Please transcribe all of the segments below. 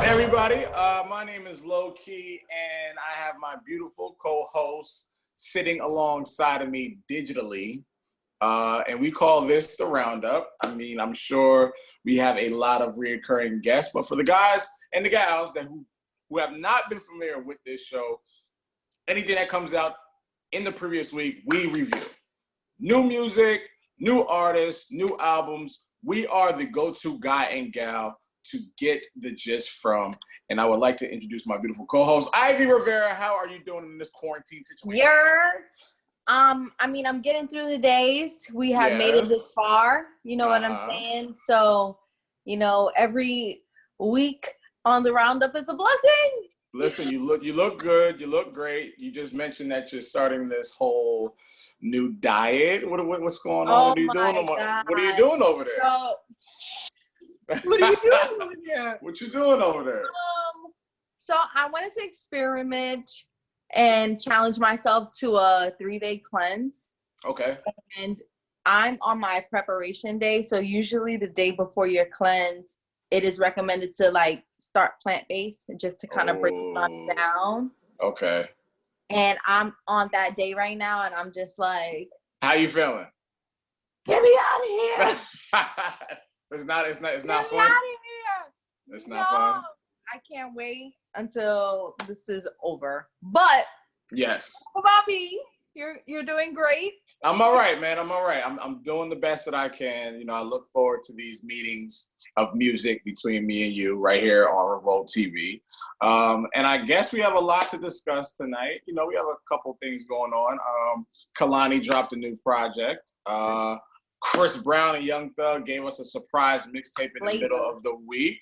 everybody? My name is Lowkey, and I have my beautiful co-host sitting alongside of me digitally, and we call this the Roundup. I mean, I'm sure we have a lot of reoccurring guests, but for the guys and the gals who have not been familiar with this show, anything that comes out in the previous week, we review. New music, new artists, new albums. We are the go-to guy and gal to get the gist from. And I would like to introduce my beautiful co-host, Ivy Rivera. How are you doing in this quarantine situation? I mean, I'm getting through the days. We have made it this far. You know what I'm saying? So, you know, every week on the Roundup is a blessing. Listen, you look good. You look great. You just mentioned that you're starting this whole new diet. What's going on? What are you doing? What are you doing over there? What are you doing over there? What you doing over there? So I wanted to experiment and challenge myself to a 3-day cleanse. Okay. And I'm on my preparation day. So usually the day before your cleanse, it is recommended to like start plant-based just to kind of break it down. Okay. And I'm on that day right now, and I'm just like, how you feeling? Get me out of here. It's not fun. Get me out of here. It's not fun. I can't wait until this is over. But yes, Bobby, you're doing great. I'm all right, man. I'm all right. I'm doing the best that I can. You know, I look forward to these meetings of music between me and you right here on REVOLT TV. And I guess we have a lot to discuss tonight. You know, we have a couple things going on. Kehlani dropped a new project. Chris Brown and Young Thug gave us a surprise mixtape in the middle of the week.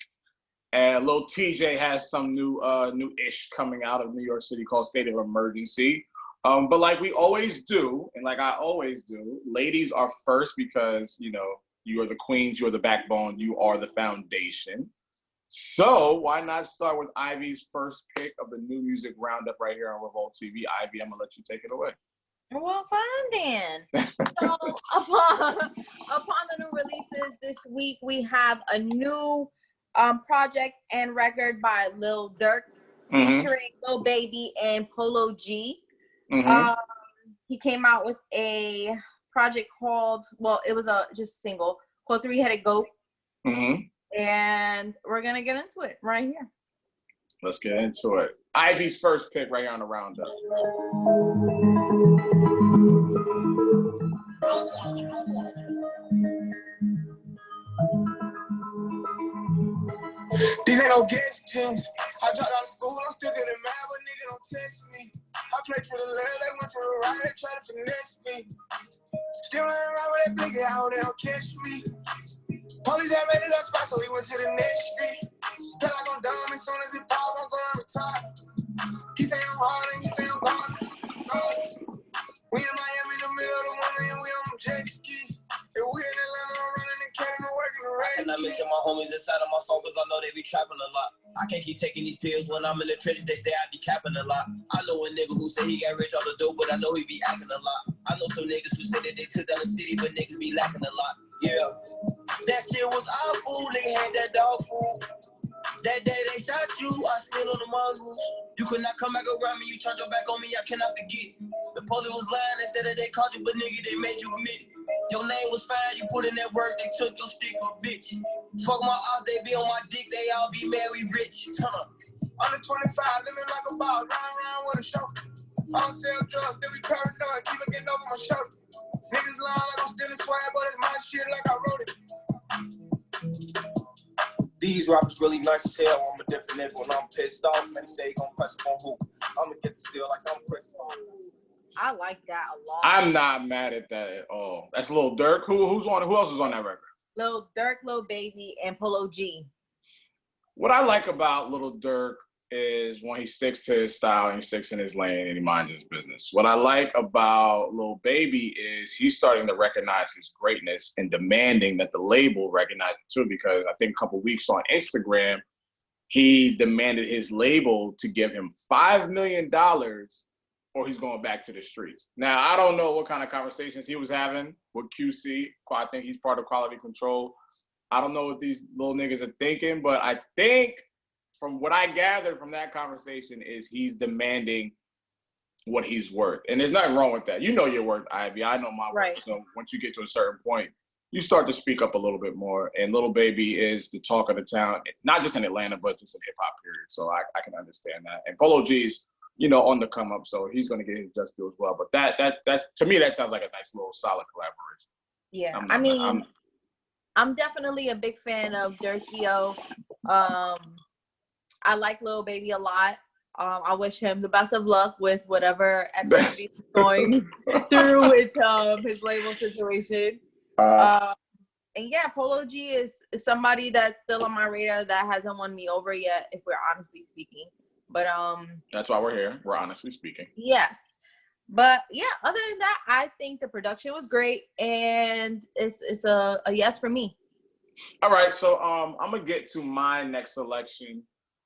And Lil Tjay has some new-ish coming out of New York City called State of Emergency. But like we always do, and like I always do, ladies are first because, you know, you are the queens, you are the backbone, you are the foundation. So why not start with Ivy's first pick of the new music roundup right here on REVOLT TV. Ivy, I'm going to let you take it away. Well, fine then. So upon the new releases this week, we have a new project and record by Lil Durk featuring Lil Baby and Polo G. He came out with a project called, well, it was just single called 3-Headed Goat. And we're going to get into it right here. Let's get into it. Ivy's first pick right here on the Roundup. These ain't no guest jeans. I dropped out of school, I'm still getting mad, but nigga don't text me. I play to the left, they went to the right, they try to finesse me. Still running around with that big out, they don't catch me. Police had raided that spot, so we went to the next street. Feel like I'm dumb, as soon as it falls, I'm going to retire. He say I'm hard and he say I'm hard. We in Miami in the middle of the winter and we on them jet skis. If we in Atlanta, I'm running and catching and working the rain. And I mention my homies inside of my song cause I know they be trapping a lot. I can't keep taking these pills when I'm in the trenches, they say I be capping a lot. I know a nigga who say he got rich off the dope, but I know he be acting a lot. I know some niggas who say that they took down the city, but niggas be lacking a lot. Yeah, that shit was awful, nigga had that dog food. That day they shot you, I stood on the mongoose. You could not come back around me, you turned your back on me, I cannot forget. The police was lying, they said that they caught you, but nigga, they made you admit. Your name was fine, you put in that work, they took your stick, but bitch. Fuck my ops, they be on my dick, they all be mad, we rich. Under 25, living like a boss, riding around with a show. I don't sell drugs, still be paranoid, keep looking over my shoulder. Niggas lying like I'm stealing swag, but it's my shit like I wrote it. These rappers really nice as hell, I'm a different nigga when I'm pissed off. They say he gon' press on who? I'ma get the steal like I'm pressed on. I like that a lot. I'm not mad at that at all. That's Lil Durk. Who else is on that record? Lil Durk, Lil Baby, and Polo G. What I like about Lil Durk is when he sticks to his style and he sticks in his lane and he minds his business. What I like about Lil Baby is he's starting to recognize his greatness and demanding that the label recognize it too, because I think a couple weeks on Instagram, he demanded his label to give him $5 million or he's going back to the streets. Now, I don't know what kind of conversations he was having with QC. I think he's part of quality control. I don't know what these little niggas are thinking, but I think from what I gathered from that conversation is he's demanding what he's worth. And there's nothing wrong with that. You know your worth, Ivy. I know my worth. So once you get to a certain point, you start to speak up a little bit more. And Lil Baby is the talk of the town, not just in Atlanta, but just in hip hop period. So I can understand that. And Polo G's, you know, on the come up, so he's going to get his just due as well. But that's to me, that sounds like a nice little solid collaboration. Yeah, I'm definitely a big fan of Durkio. I like Lil Baby a lot. I wish him the best of luck with whatever adversity he's going through with his label situation. And yeah, Polo G is somebody that's still on my radar that hasn't won me over yet, if we're honestly speaking. But that's why we're here. We're honestly speaking. Yes. But yeah, other than that, I think the production was great, and it's a yes for me. All right, so I'm gonna get to my next selection.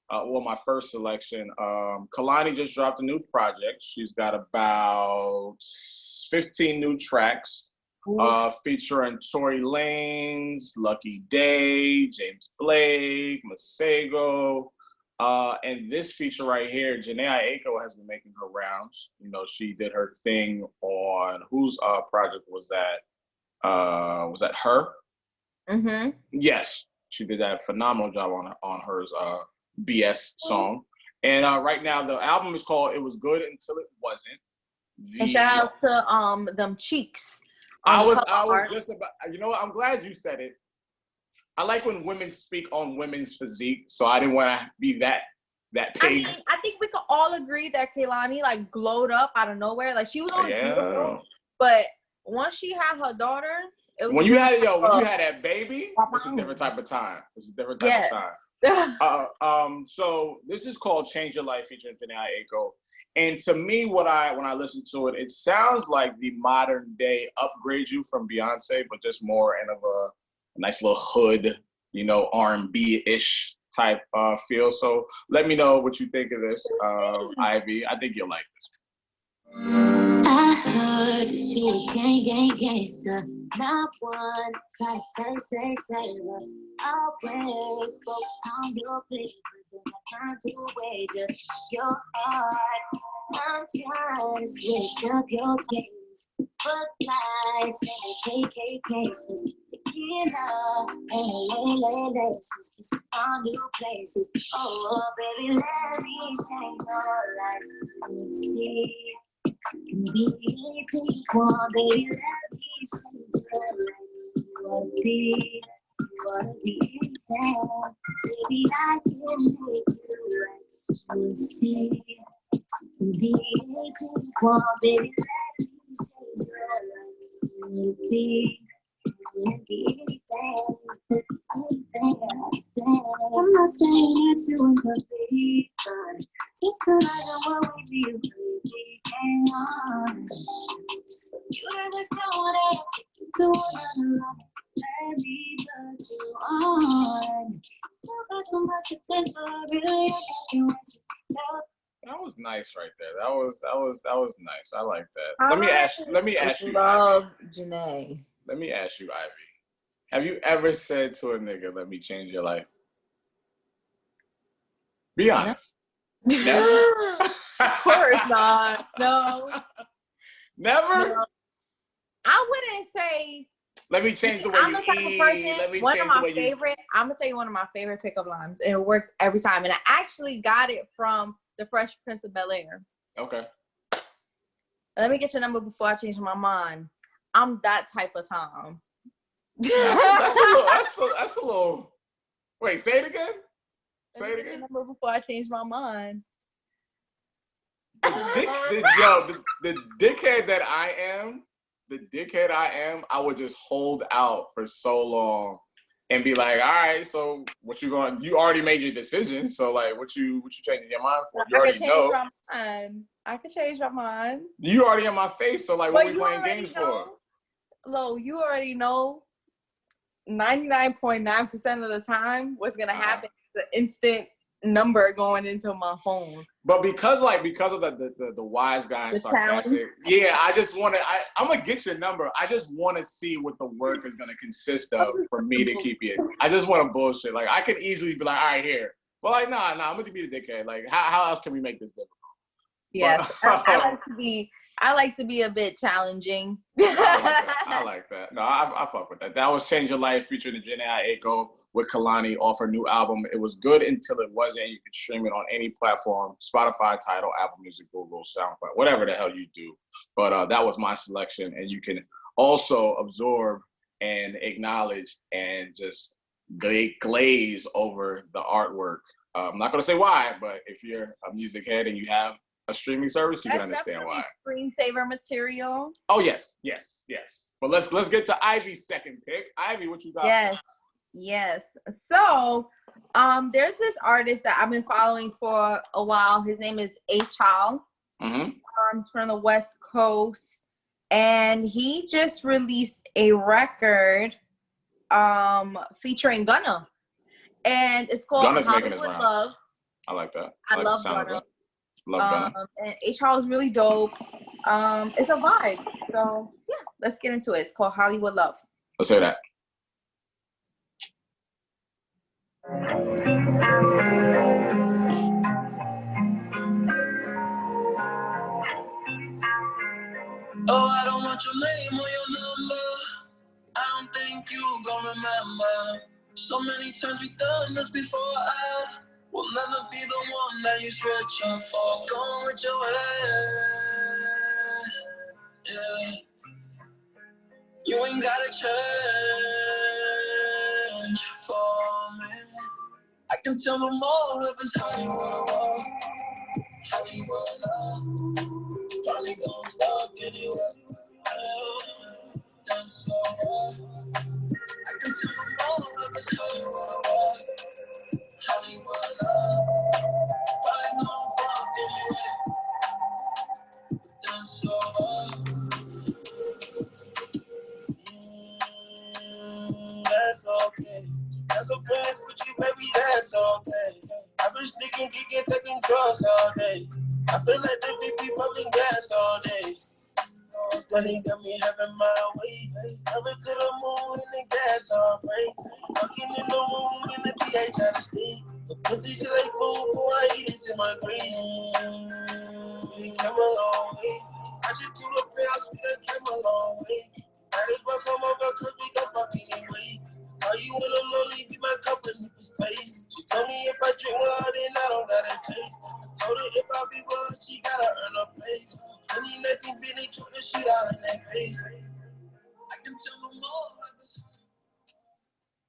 My first selection. Kehlani just dropped a new project. She's got about 15 new tracks, featuring Tory Lanez, Lucky Day, James Blake, Masego. And this feature right here, Jhené Aiko has been making her rounds. You know, she did her thing on whose project was that? Was that her? Mm-hmm. Yes, she did that phenomenal job on hers BS song. And right now the album is called "It Was Good Until It Wasn't." And shout out to them cheeks. I was just about. You know what? I'm glad you said it. I like when women speak on women's physique, so I didn't want to be that pig. I think we could all agree that Kehlani like glowed up out of nowhere. Like she was always beautiful, but once she had her daughter, it was when you had that baby, it's a different type of time. It's a different type of time. So this is called "Change Your Life" featuring Jhené Aiko, and to me, when I listen to it, it sounds like the modern day Upgrade You from Beyonce, but just more in of a nice little hood, you know, R&B-ish type feel. So let me know what you think of this, Ivy. I think you'll like this. I heard you gang gangster. Not one try to say, always focus on your place, but then I can't wager your heart. I'm trying to switch up your games. But lies and KK cases, tequila and laces, just on new places. Oh, baby, let me change your life. Let's see, be anything you want, baby, let me change your life. You wanna be anything, baby, I can make you right. Let's see, be anything you want, baby, let me. I'm not saying that you and the baby, just so I know what we be really hang on. You just know that to wanna let me put you on. You got so much potential, I really can't tell. That was nice right there. That was nice. I like that. Let me ask you. Love Jhené. Let me ask you, Ivy. Have you ever said to a nigga, "Let me change your life"? Be honest. Never. Of course not. No. Never. No. I wouldn't say. Let me change the way I'm you the type eat. of person. Let me one change of my the way favorite. I'm gonna tell you one of my favorite pickup lines, and it works every time. And I actually got it from The Fresh Prince of Bel-Air. Okay. Let me get your number before I change my mind. I'm that type of Tom. That's a little. Wait, say it again. Say it again. Your number before I change my mind. The dickhead that I am, I would just hold out for so long and be like, all right, so you already made your decision, so like what you changing your mind for? You already know. I can change my mind. You already in my face, so like what we playing games for? Lo, you already know 99.9% of the time what's gonna happen is the instant number going into my phone. But because of the wise guy and sarcastic, yeah, I'm gonna get your number. I just want to see what the work is gonna consist of for me to keep it. I just want to bullshit. Like I could easily be like, all right, here, But like, nah, I'm gonna be the dickhead. Like, how else can we make this difficult? Yes, I like to be a bit challenging. I like that. No, I fuck with that. That was Change Your Life featuring the Jhené Aiko with Kehlani off her new album. It was good until it wasn't. You can stream it on any platform: Spotify, Tidal, Apple Music, Google, SoundCloud, whatever the hell you do. But that was my selection, and you can also absorb and acknowledge and just glaze over the artwork. I'm not gonna say why, but if you're a music head and you have a streaming service, you can understand why. Screensaver material. Oh yes. But let's get to Ivy's second pick. Ivy, what you got? Yes. So, there's this artist that I've been following for a while. His name is A-Child. Mm-hmm. He's from the West Coast, and he just released a record, featuring Gunna, and it's called Gunna's Hollywood Love. I like that. I love Gunna. Love Gunna. And A-Child is really dope. It's a vibe. So yeah, let's get into it. It's called Hollywood Love. Let's hear that. Oh, I don't want your name or your number. I don't think you gon' remember. So many times we done this before. I will never be the one that you switch up for. Just going with your ways. Yeah. You ain't gotta change for me. I can tell no more if it's Hollywood. Hollywood love. Probably gon' fuck anyway. That's so hard. I can tell no more if it's Hollywood. Hollywood love. Probably gon' fuck anyway. That's so hard. That's okay. That's a friends with you, baby, that's okay. I've been sneaking, geeking, taking drugs all day. I feel like the BP pumping gas all day. This money got me having my way. Coming to the moon in the gas all right. Fucking in the room in the PH out of state. The pussy just like food, boy, I eat it in my grace. We came a long way. I just do the past, we done came a long way. Might as well come over, cause we gon' fuck anyway. Are you in a lonely, be my company for space. She told me if I drink with her, then I don't gotta chase. Told her if I be with her, she gotta earn her place. 2019, Billy took the shit out in that face. I can tell no more.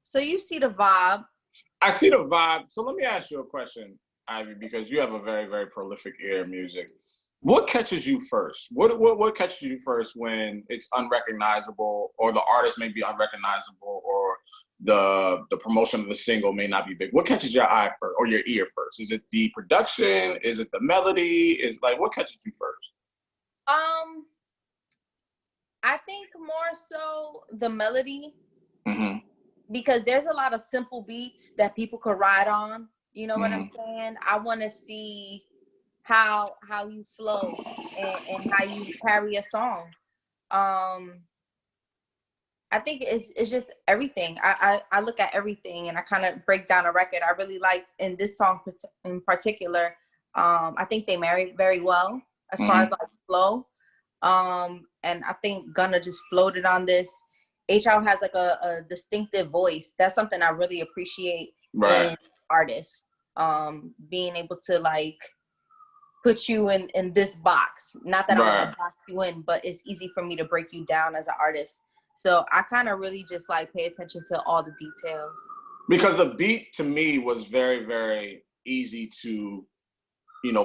So you see the vibe. I see the vibe. So let me ask you a question, Ivy, because you have a very, very prolific ear of music. What catches you first? What catches you first when it's unrecognizable, or the artist may be unrecognizable, or the promotion of the single may not be big? What catches your eye first, or your ear first? Is it the production? Is it the melody? Is like, what catches you first? I think more so the melody, Mm-hmm. because there's a lot of simple beats that people could ride on. You know what I'm saying? I want to see how you flow and how you carry a song. I think it's just everything. I look at everything and I kind of break down a record. I really liked in this song in particular. I think they married very well as far as like flow. And I think Gunna just floated on this. H.O. has like a distinctive voice. That's something I really appreciate in artists. Being able to like put you in this box. Not that I want to box you in, but it's easy for me to break you down as an artist. So I kind of really just like pay attention to all the details. Because the beat to me was very, very easy to,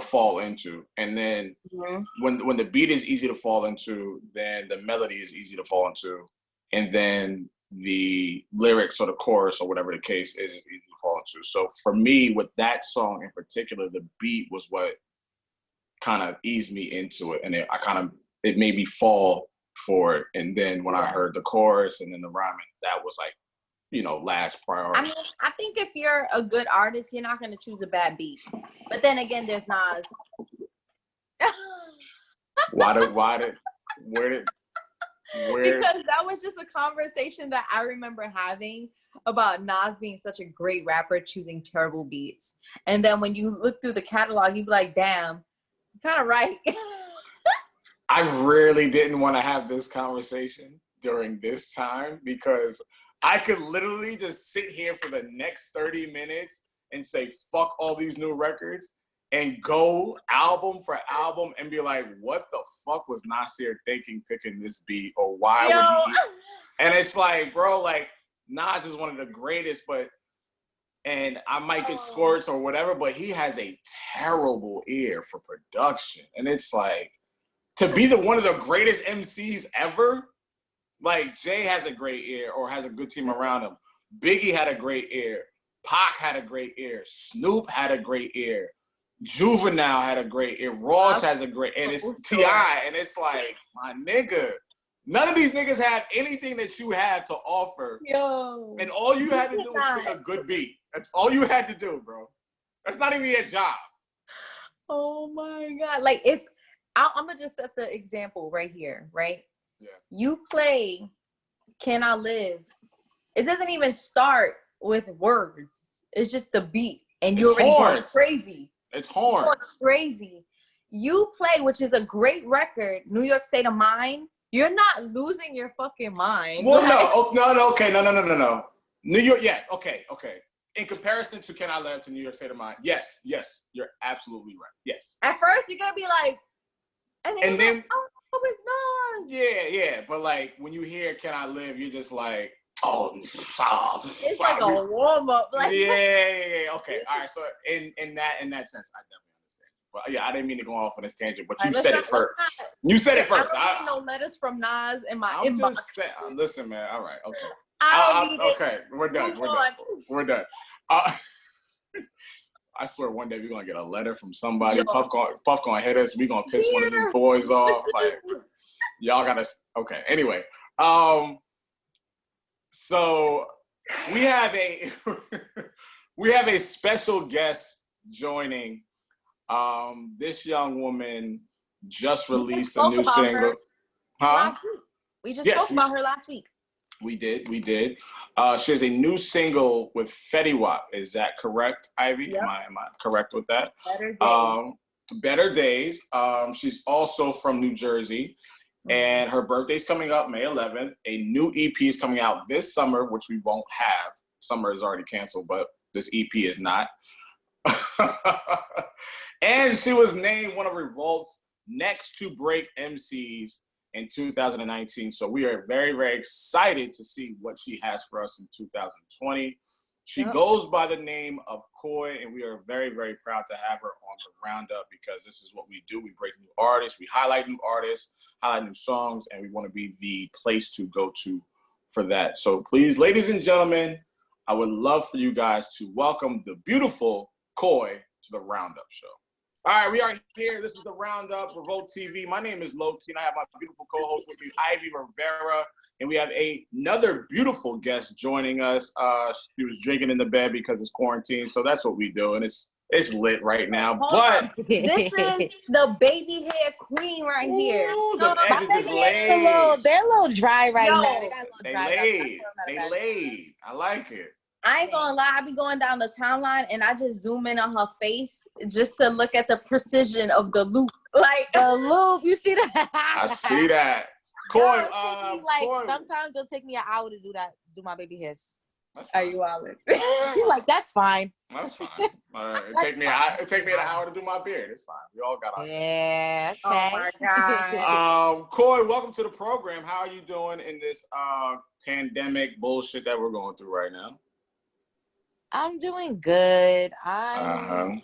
fall into. And then when the beat is easy to fall into, then the melody is easy to fall into. And then the lyrics or the chorus or whatever the case is easy to fall into. So for me, with that song in particular, the beat was what kind of eased me into it. And it made me fall for it. And then when I heard the chorus and then the rhyming, that was like, last priority. I mean, I think if you're a good artist, you're not going to choose a bad beat. But then again, there's Nas. Weird. Because that was just a conversation that I remember having about Nas being such a great rapper choosing terrible beats. And then when you look through the catalog, you'd be like, damn, you're kind of right. I really didn't want to have this conversation during this time because I could literally just sit here for the next 30 minutes and say, fuck all these new records and go album for album and be like, what the fuck was Nasir thinking picking this beat, or why would he? And it's like, bro, like, Nas is one of the greatest, and I might get scorched or whatever, but he has a terrible ear for production. And it's like, to be one of the greatest MCs ever, like, Jay has a great ear or has a good team around him. Biggie had a great ear. Pac had a great ear. Snoop had a great ear. Juvenile had a great ear. Ross has a great, and it's T.I., and it's like, my nigga, none of these niggas have anything that you have to offer. Yo. And all you had to do was pick a good beat. That's all you had to do, bro. That's not even your job. Oh my God. Like, if I'm gonna just set the example right here, right? Yeah. You play Can I Live? It doesn't even start with words. It's just the beat. And you're already going crazy. It's horns. Crazy. You play, which is a great record, New York State of Mind. You're not losing your fucking mind. Well, no. New York, yeah, okay. In comparison to Can I Live to New York State of Mind, yes, you're absolutely right. Yes. At first, you're gonna be like, and then like, oh, it's Nas. Yeah. But like when you hear Can I Live, you're just like, oh, it's like a warm up. Like, yeah. Okay, all right. So in that sense, I definitely understand. But yeah, I didn't mean to go off on this tangent, but you said it first. You said it first. I don't need no letters from Nas in my inbox. Just saying, listen, man. All right, okay. I don't need it. Okay, we're done. I swear one day we're gonna get a letter from somebody. Puff gonna hit us. We gonna piss one of these boys off. Like, y'all gotta. Okay. Anyway, so we have a special guest joining. This young woman just released a new single. Last week. We just spoke about her last week. We did. She has a new single with Fetty Wap. Is that correct, Ivy? Yep. Am I correct with that? Better Days. Better Days. She's also from New Jersey, and her birthday's coming up May 11th. A new EP is coming out this summer, which we won't have. Summer is already canceled, but this EP is not. And she was named one of Revolt's next to break MCs in 2019. So we are very, very excited to see what she has for us in 2020. She goes by the name of Coi, and we are very, very proud to have her on the Roundup because this is what we do. We break new artists, we highlight new artists, highlight new songs, and we want to be the place to go to for that. So please, ladies and gentlemen, I would love for you guys to welcome the beautiful Coi to the Roundup show. All right, we are here. This is the Roundup, Revolt TV. My name is Lowkey, and I have my beautiful co-host with me, Ivy Rivera, and we have another beautiful guest joining us. She was drinking in the bed because it's quarantine, so that's what we do, and it's lit right now. But this is the baby hair queen right here. Ooh, the edges is laid. They're a little dry right now. They got a little They dry. laid. I like it. I ain't gonna lie, I be going down the timeline and I just zoom in on her face just to look at the precision of the loop. Like the loop, you see that? I see that. Coi, Coi. Sometimes it'll take me an hour to do my baby hairs. Are you out? You're like, that's fine. That's fine. It take me an hour to do my beard. It's fine. We all got our Yeah, okay. Oh my God. Coi, welcome to the program. How are you doing in this pandemic bullshit that we're going through right now? I'm doing good. I'm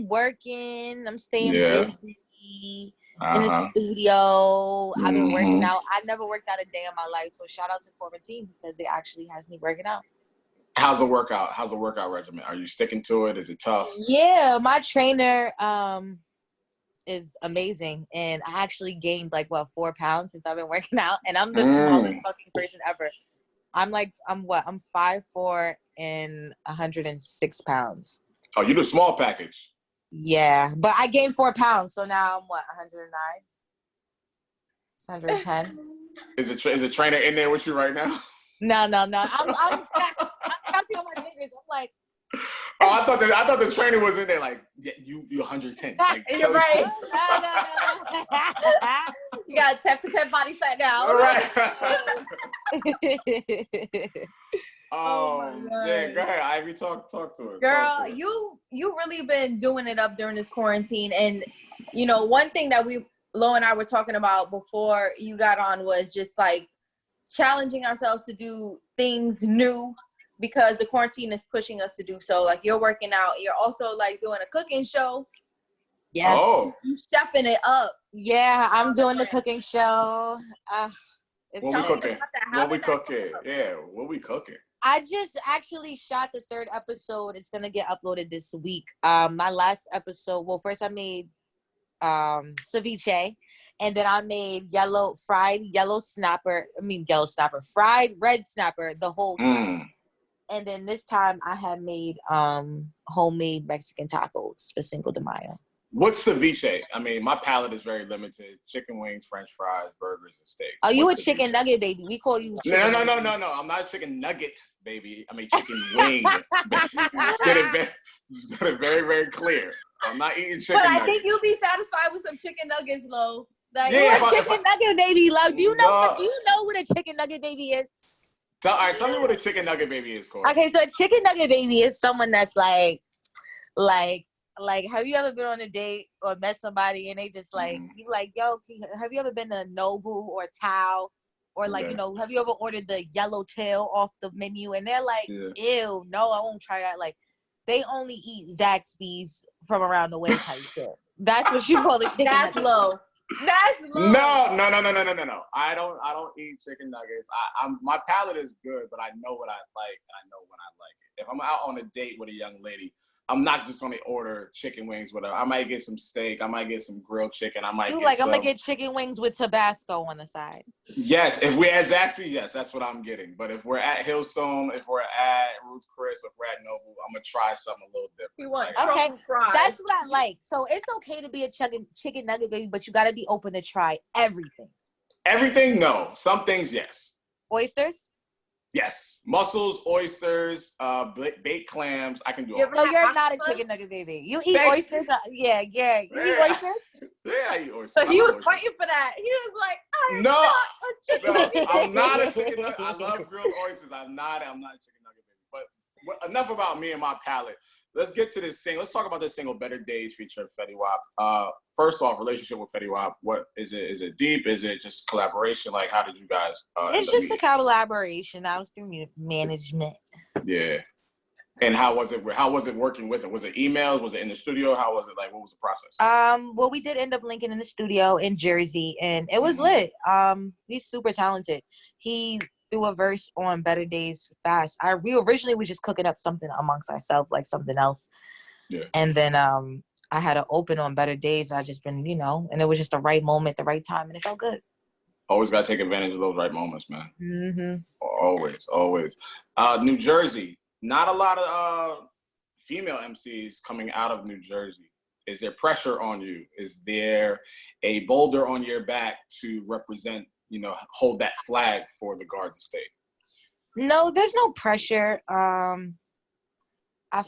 working. I'm staying busy in the studio. I've been working out. I never worked out a day in my life. So shout out to quarantine because it actually has me working out. How's the workout? How's the workout regimen? Are you sticking to it? Is it tough? Yeah, my trainer is amazing. And I actually gained 4 pounds since I've been working out. And I'm the smallest fucking person ever. I'm 5'4" and 106 pounds. Oh, you do small package. Yeah, but I gained 4 pounds, so now I'm 109? It's 110. Is a trainer in there with you right now? No. I'm counting on my fingers. I'm like. Oh, I thought the trainer was in there. Like, yeah, you 110. Like, you're right. No. You got 10% body fat now. All right. Oh yeah, go ahead, Ivy. Talk to her. Girl, you really been doing it up during this quarantine, and you know, one thing that Lo and I were talking about before you got on was just like challenging ourselves to do things new because the quarantine is pushing us to do so. Like you're working out, you're also like doing a cooking show. Yeah. Oh. You stepping it up. Yeah, I'm doing the cooking show. What we cooking? What we cooking? Yeah, what we cooking? I just actually shot the 3rd episode. It's gonna get uploaded this week. My last episode. Well, first I made ceviche, and then I made fried red snapper the whole time. And then this time I had made homemade Mexican tacos for Cinco de Mayo. What's ceviche? I mean, my palate is very limited. Chicken wings, French fries, burgers, and steaks. Oh, you a chicken nugget baby? We call you. No. I'm not a chicken nugget baby. I mean chicken wing. Let's get it very, very clear. I'm not eating chicken nuggets. But I think you'll be satisfied with some chicken nuggets, Lo. Like, yeah, you're a chicken nugget baby, Lo. Do you know what a chicken nugget baby is? All right, tell me what a chicken nugget baby is, Corey. Okay, so a chicken nugget baby is someone that's like, have you ever been on a date or met somebody and they just like, you like, yo, have you ever been to Nobu or Tao? Or like, you know, have you ever ordered the yellow tail off the menu? And they're like, ew, no, I won't try that. Like, they only eat Zaxby's from around the way type shit. That's what you call a chicken That's nugget. low. That's low. No. I don't eat chicken nuggets. My palate is good, but I know what I like. I know when I like it. If I'm out on a date with a young lady, I'm not just gonna order chicken wings with her. I might get some steak. I might get some grilled chicken. I'm gonna get chicken wings with Tabasco on the side. Yes, if we're at Zaxby, yes, that's what I'm getting. But if we're at Hillstone, if we're at Ruth's Chris, if we're at Noble, I'm gonna try something a little different. You want fries. That's what I like. So it's okay to be a chicken nugget baby, but you gotta be open to try everything. Everything? No. Some things, yes. Oysters? Yes. Mussels, oysters, baked clams. I can do all that. No, you're not a chicken nugget baby. You eat oysters? Yeah. You eat oysters? Yeah, I eat oysters. So he was fighting for that. He was like, I'm not a chicken nugget. I love grilled oysters. I'm not a chicken nugget baby. But enough about me and my palate. Let's get to this single. Let's talk about this single, Better Days, featuring Fetty Wap. First off, relationship with Fetty Wap. What is it? Is it deep? Is it just collaboration? Like, how did you guys? It's just a collaboration. That was through management. Yeah. And how was it? How was it working with him? Was it emails? Was it in the studio? How was it? Like, what was the process? Well, we did end up linking in the studio in Jersey, and it was lit. He's super talented. He threw a verse on Better Days fast. We originally were just cooking up something amongst ourselves, like something else. Yeah. And then I had to open on Better Days. I just been, and it was just the right moment, the right time, and it felt good. Always got to take advantage of those right moments, man. Mm-hmm. Always. New Jersey. Not a lot of female MCs coming out of New Jersey. Is there pressure on you? Is there a boulder on your back to represent, hold that flag for the Garden State? No, there's no pressure. I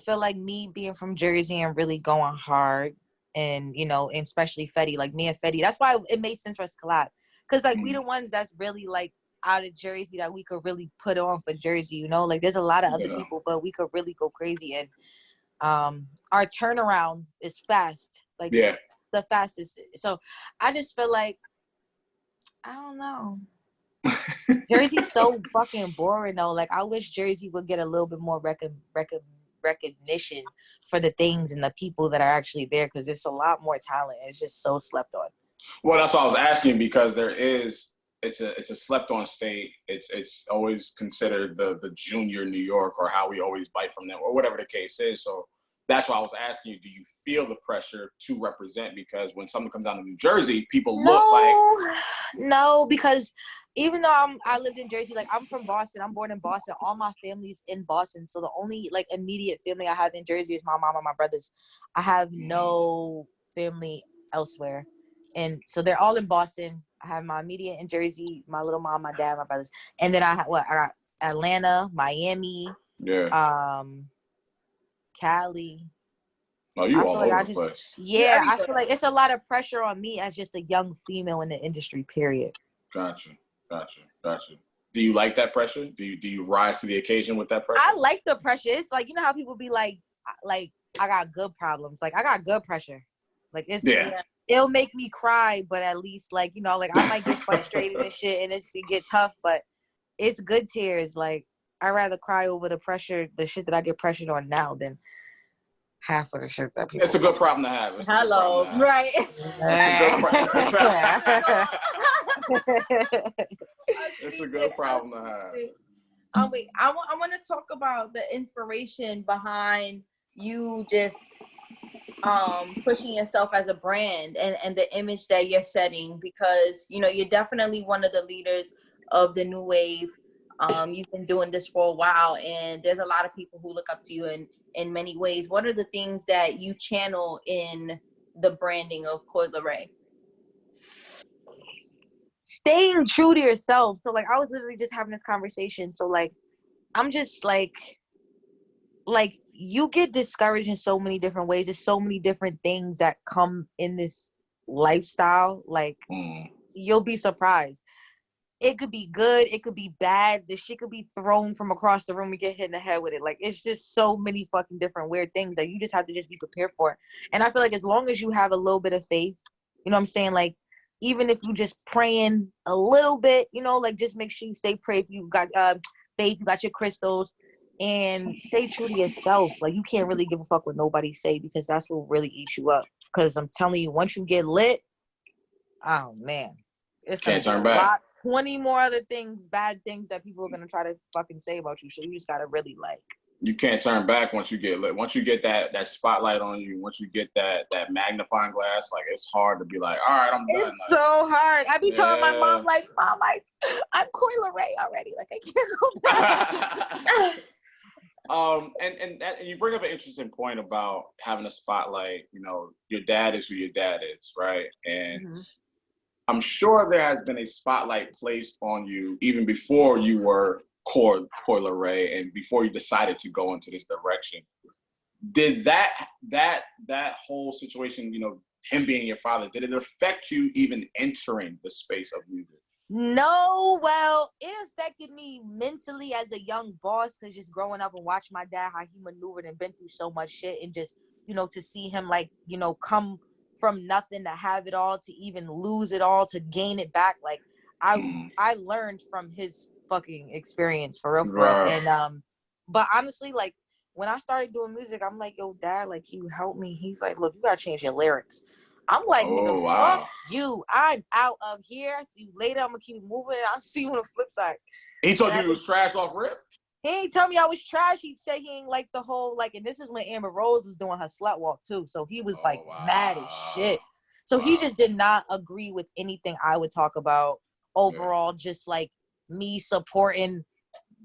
feel like me being from Jersey and really going hard and, and especially Fetty, like me and Fetty, that's why it made sense for us to collab. Because, we the ones that's really, out of Jersey that we could really put on for Jersey, Like, there's a lot of other people, but we could really go crazy. And our turnaround is fast. The fastest. So I just feel like, I don't know. Jersey's so fucking boring, though. Like, I wish Jersey would get a little bit more recognition for the things and the people that are actually there, because there's a lot more talent. It's just so slept on. Well, that's what I was asking, because it's a slept on state. It's always considered the junior New York, or how we always bite from them, or whatever the case is. So that's why I was asking you, do you feel the pressure to represent? Because when someone comes down to New Jersey, people look like... No, because even though I lived in Jersey, I'm from Boston. I'm born in Boston. All my family's in Boston. So the only immediate family I have in Jersey is my mom and my brothers. I have no family elsewhere. and so they're all in Boston. I have my immediate in Jersey, my little mom, my dad, my brothers, and then I got Atlanta, Miami, Cali. Oh, you all over the place. Yeah, I feel like it's a lot of pressure on me as just a young female in the industry, period. Gotcha. Do you like that pressure? Do you rise to the occasion with that pressure? I like the pressure. It's like, you know how people be like I got good problems. Like, I got good pressure. Like, it'll make me cry, but at least, like, you know, like, I might get frustrated and shit, and it get tough, but it's good tears. Like, I'd rather cry over the shit that I get pressured on now than half of the shit that people. It's a good problem to have. Right. It's a good problem to have. Wait, I want to talk about the inspiration behind you just pushing yourself as a brand and the image that you're setting, because, you know, you're definitely one of the leaders of the new wave. You've been doing this for a while, and there's a lot of people who look up to you in many ways. What are the things that you channel in the branding of Coi Leray? Staying true to yourself. So, like, I was literally just having this conversation. So, like, I'm just like you get discouraged in so many different ways. There's so many different things that come in this lifestyle. Like, you'll be surprised. It could be good. It could be bad. The shit could be thrown from across the room and get hit in the head with it. Like, it's just so many fucking different weird things that you just have to just be prepared for it. And I feel like as long as you have a little bit of faith, you know what I'm saying? Like, even if you just praying a little bit, you know, like, just make sure you stay prayed. If you got faith, you got your crystals, and stay true to yourself. Like, you can't really give a fuck what nobody say, because that's what really eats you up. Because I'm telling you, once you get lit, oh man, it's can't turn back. 20 more other things, bad things that people are gonna try to fucking say about you. So you just gotta really, like, you can't turn back once you get lit. Once you get that spotlight on you, once you get that magnifying glass, like, it's hard to be like, all right, I'm done. It's so hard. I be telling my mom, like, Mom, I'm Coi Leray already. Like, I can't go back. And you bring up an interesting point about having a spotlight. You know, your dad is who your dad is, right? And I'm sure there has been a spotlight placed on you even before you were Coi Leray and before you decided to go into this direction. Did that whole situation, you know, him being your father, did it affect you even entering the space of music? No, well, it affected me mentally as a young boss, because just growing up and watching my dad, how he maneuvered and been through so much shit, and just, you know, to see him, like, you know, come from nothing to have it all, to even lose it all, to gain it back. Like, I learned from his fucking experience, for real. And but honestly, like, when I started doing music, I'm like, yo, Dad, like, can you help me? He's like, look, you gotta change your lyrics. I'm like, nigga, fuck you. I'm out of here. See you later. I'm gonna keep moving. I'll see you on the flip side. He told you he was trash off rip? He ain't tell me I was trash. He said he ain't like the whole, like, and this is when Amber Rose was doing her slut walk too. So he was mad as shit. So he just did not agree with anything I would talk about overall. Just like me supporting,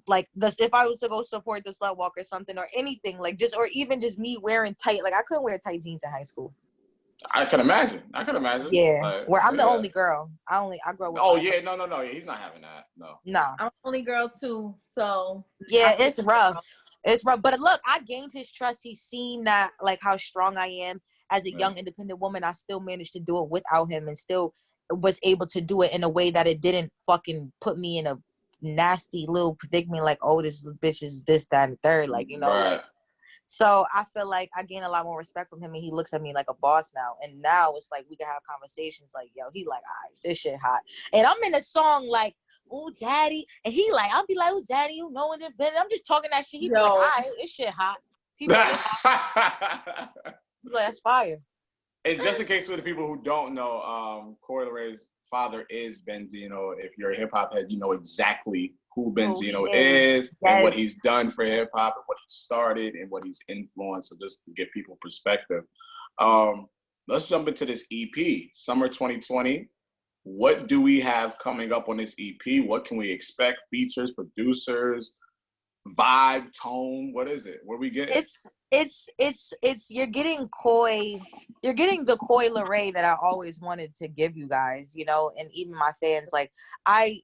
like, this, if I was to go support the slut walk or something, or anything, like, just, or even just me wearing tight, like, I couldn't wear tight jeans in high school. I can imagine. Yeah, like, where I'm the only girl. I grow with. Oh yeah, no. Yeah, he's not having that. No. I'm the only girl too, so yeah, it's rough. It's rough. But look, I gained his trust. He's seen that, like, how strong I am as a young independent woman. I still managed to do it without him, and still was able to do it in a way that it didn't fucking put me in a nasty little predicament. Like, oh, this bitch is this, that, and the third. Like, you know. Right. Like, so I feel like I gain a lot more respect from him, and he looks at me like a boss now. And now it's like we can have conversations like, yo, he like, all right, this shit hot. And I'm in a song like, ooh, daddy. And he like, I'll be like, ooh, daddy, you know it. And I'm just talking that shit. He be like, all right, this shit hot. He be like, that's fire. And just in case for the people who don't know, Coi Leray's father is Benzino. If you're a hip hop head, you know exactly who Benzino is and what he's done for hip hop and what he started and what he's influenced. So just to give people perspective, let's jump into this EP, Summer 2020. What do we have coming up on this EP? What can we expect? Features, producers, vibe, tone? What is it? What are we getting? It's you're getting the Coi Leray that I always wanted to give you guys, you know, and even my fans. Like I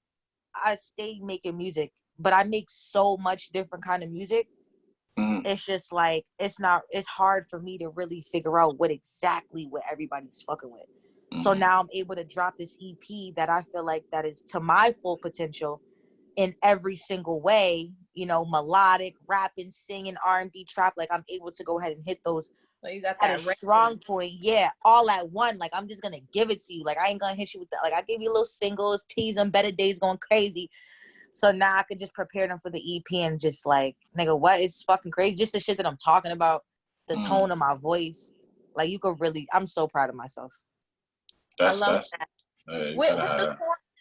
stay making music, but I make so much different kind of music. It's just like it's hard for me to really figure out what everybody's fucking with. So now I'm able to drop this EP that I feel like that is to my full potential in every single way, you know, melodic, rapping, singing, R&B, trap. Like I'm able to go ahead and hit those. So you got at that a strong point, yeah, all at one. Like I'm just gonna give it to you. Like I ain't gonna hit you with that. Like I gave you little singles, tease them, better days going crazy. So now I could just prepare them for the EP and just like, nigga, what is fucking crazy? Just the shit that I'm talking about, the tone of my voice. Like you could really, I'm so proud of myself. I love that. With the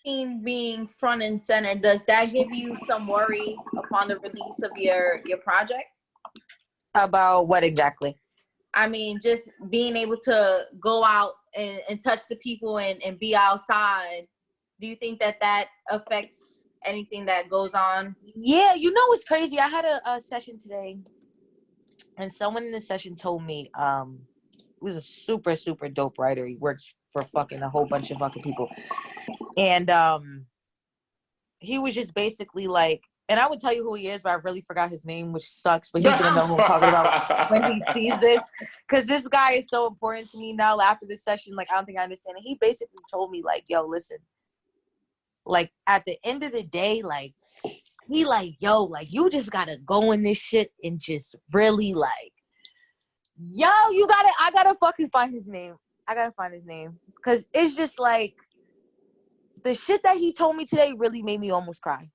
quarantine being front and center, does that give you some worry upon the release of your project? About what exactly? I mean, just being able to go out and touch the people and be outside. Do you think that affects anything that goes on? Yeah, you know what's crazy? I had a session today, and someone in the session told me, he was a super, super dope writer. He works for fucking a whole bunch of fucking people. And he was just basically like, and I would tell you who he is, but I really forgot his name, which sucks, but he's going to know who I'm talking about when he sees this. Because this guy is so important to me now after this session. Like, I don't think I understand it. He basically told me, like, yo, listen. Like, at the end of the day, like, he like, yo, like, you just got to go in this shit and just really, like, yo, I got to fucking find his name. I got to find his name. Because it's just, like, the shit that he told me today really made me almost cry.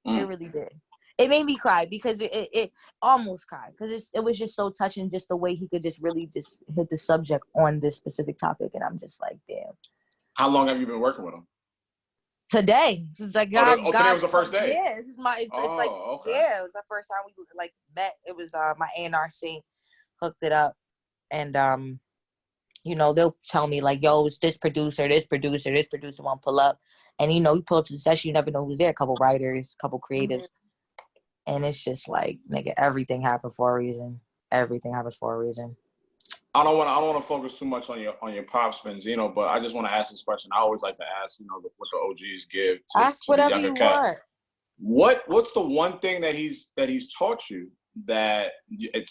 It really did. It made me cry because it almost cried. Because it was just so touching, just the way he could just really just hit the subject on this specific topic. And I'm just like, damn. How long have you been working with him? Today. It's like today was the first day. Yeah, it's like okay. Yeah, it was the first time we like met. It was my A&RC hooked it up, and you know, they'll tell me like, yo, it's this producer won't pull up, and you know, you pull up to the session, you never know who's there. A couple writers, a couple creatives, and it's just like, nigga, everything happened for a reason. Everything happens for a reason. I don't want to focus too much on your pop spins, you know, but I just want to ask this question. I always like to ask, you know, what the OGs give to the younger cat. What's the one thing that he's taught you that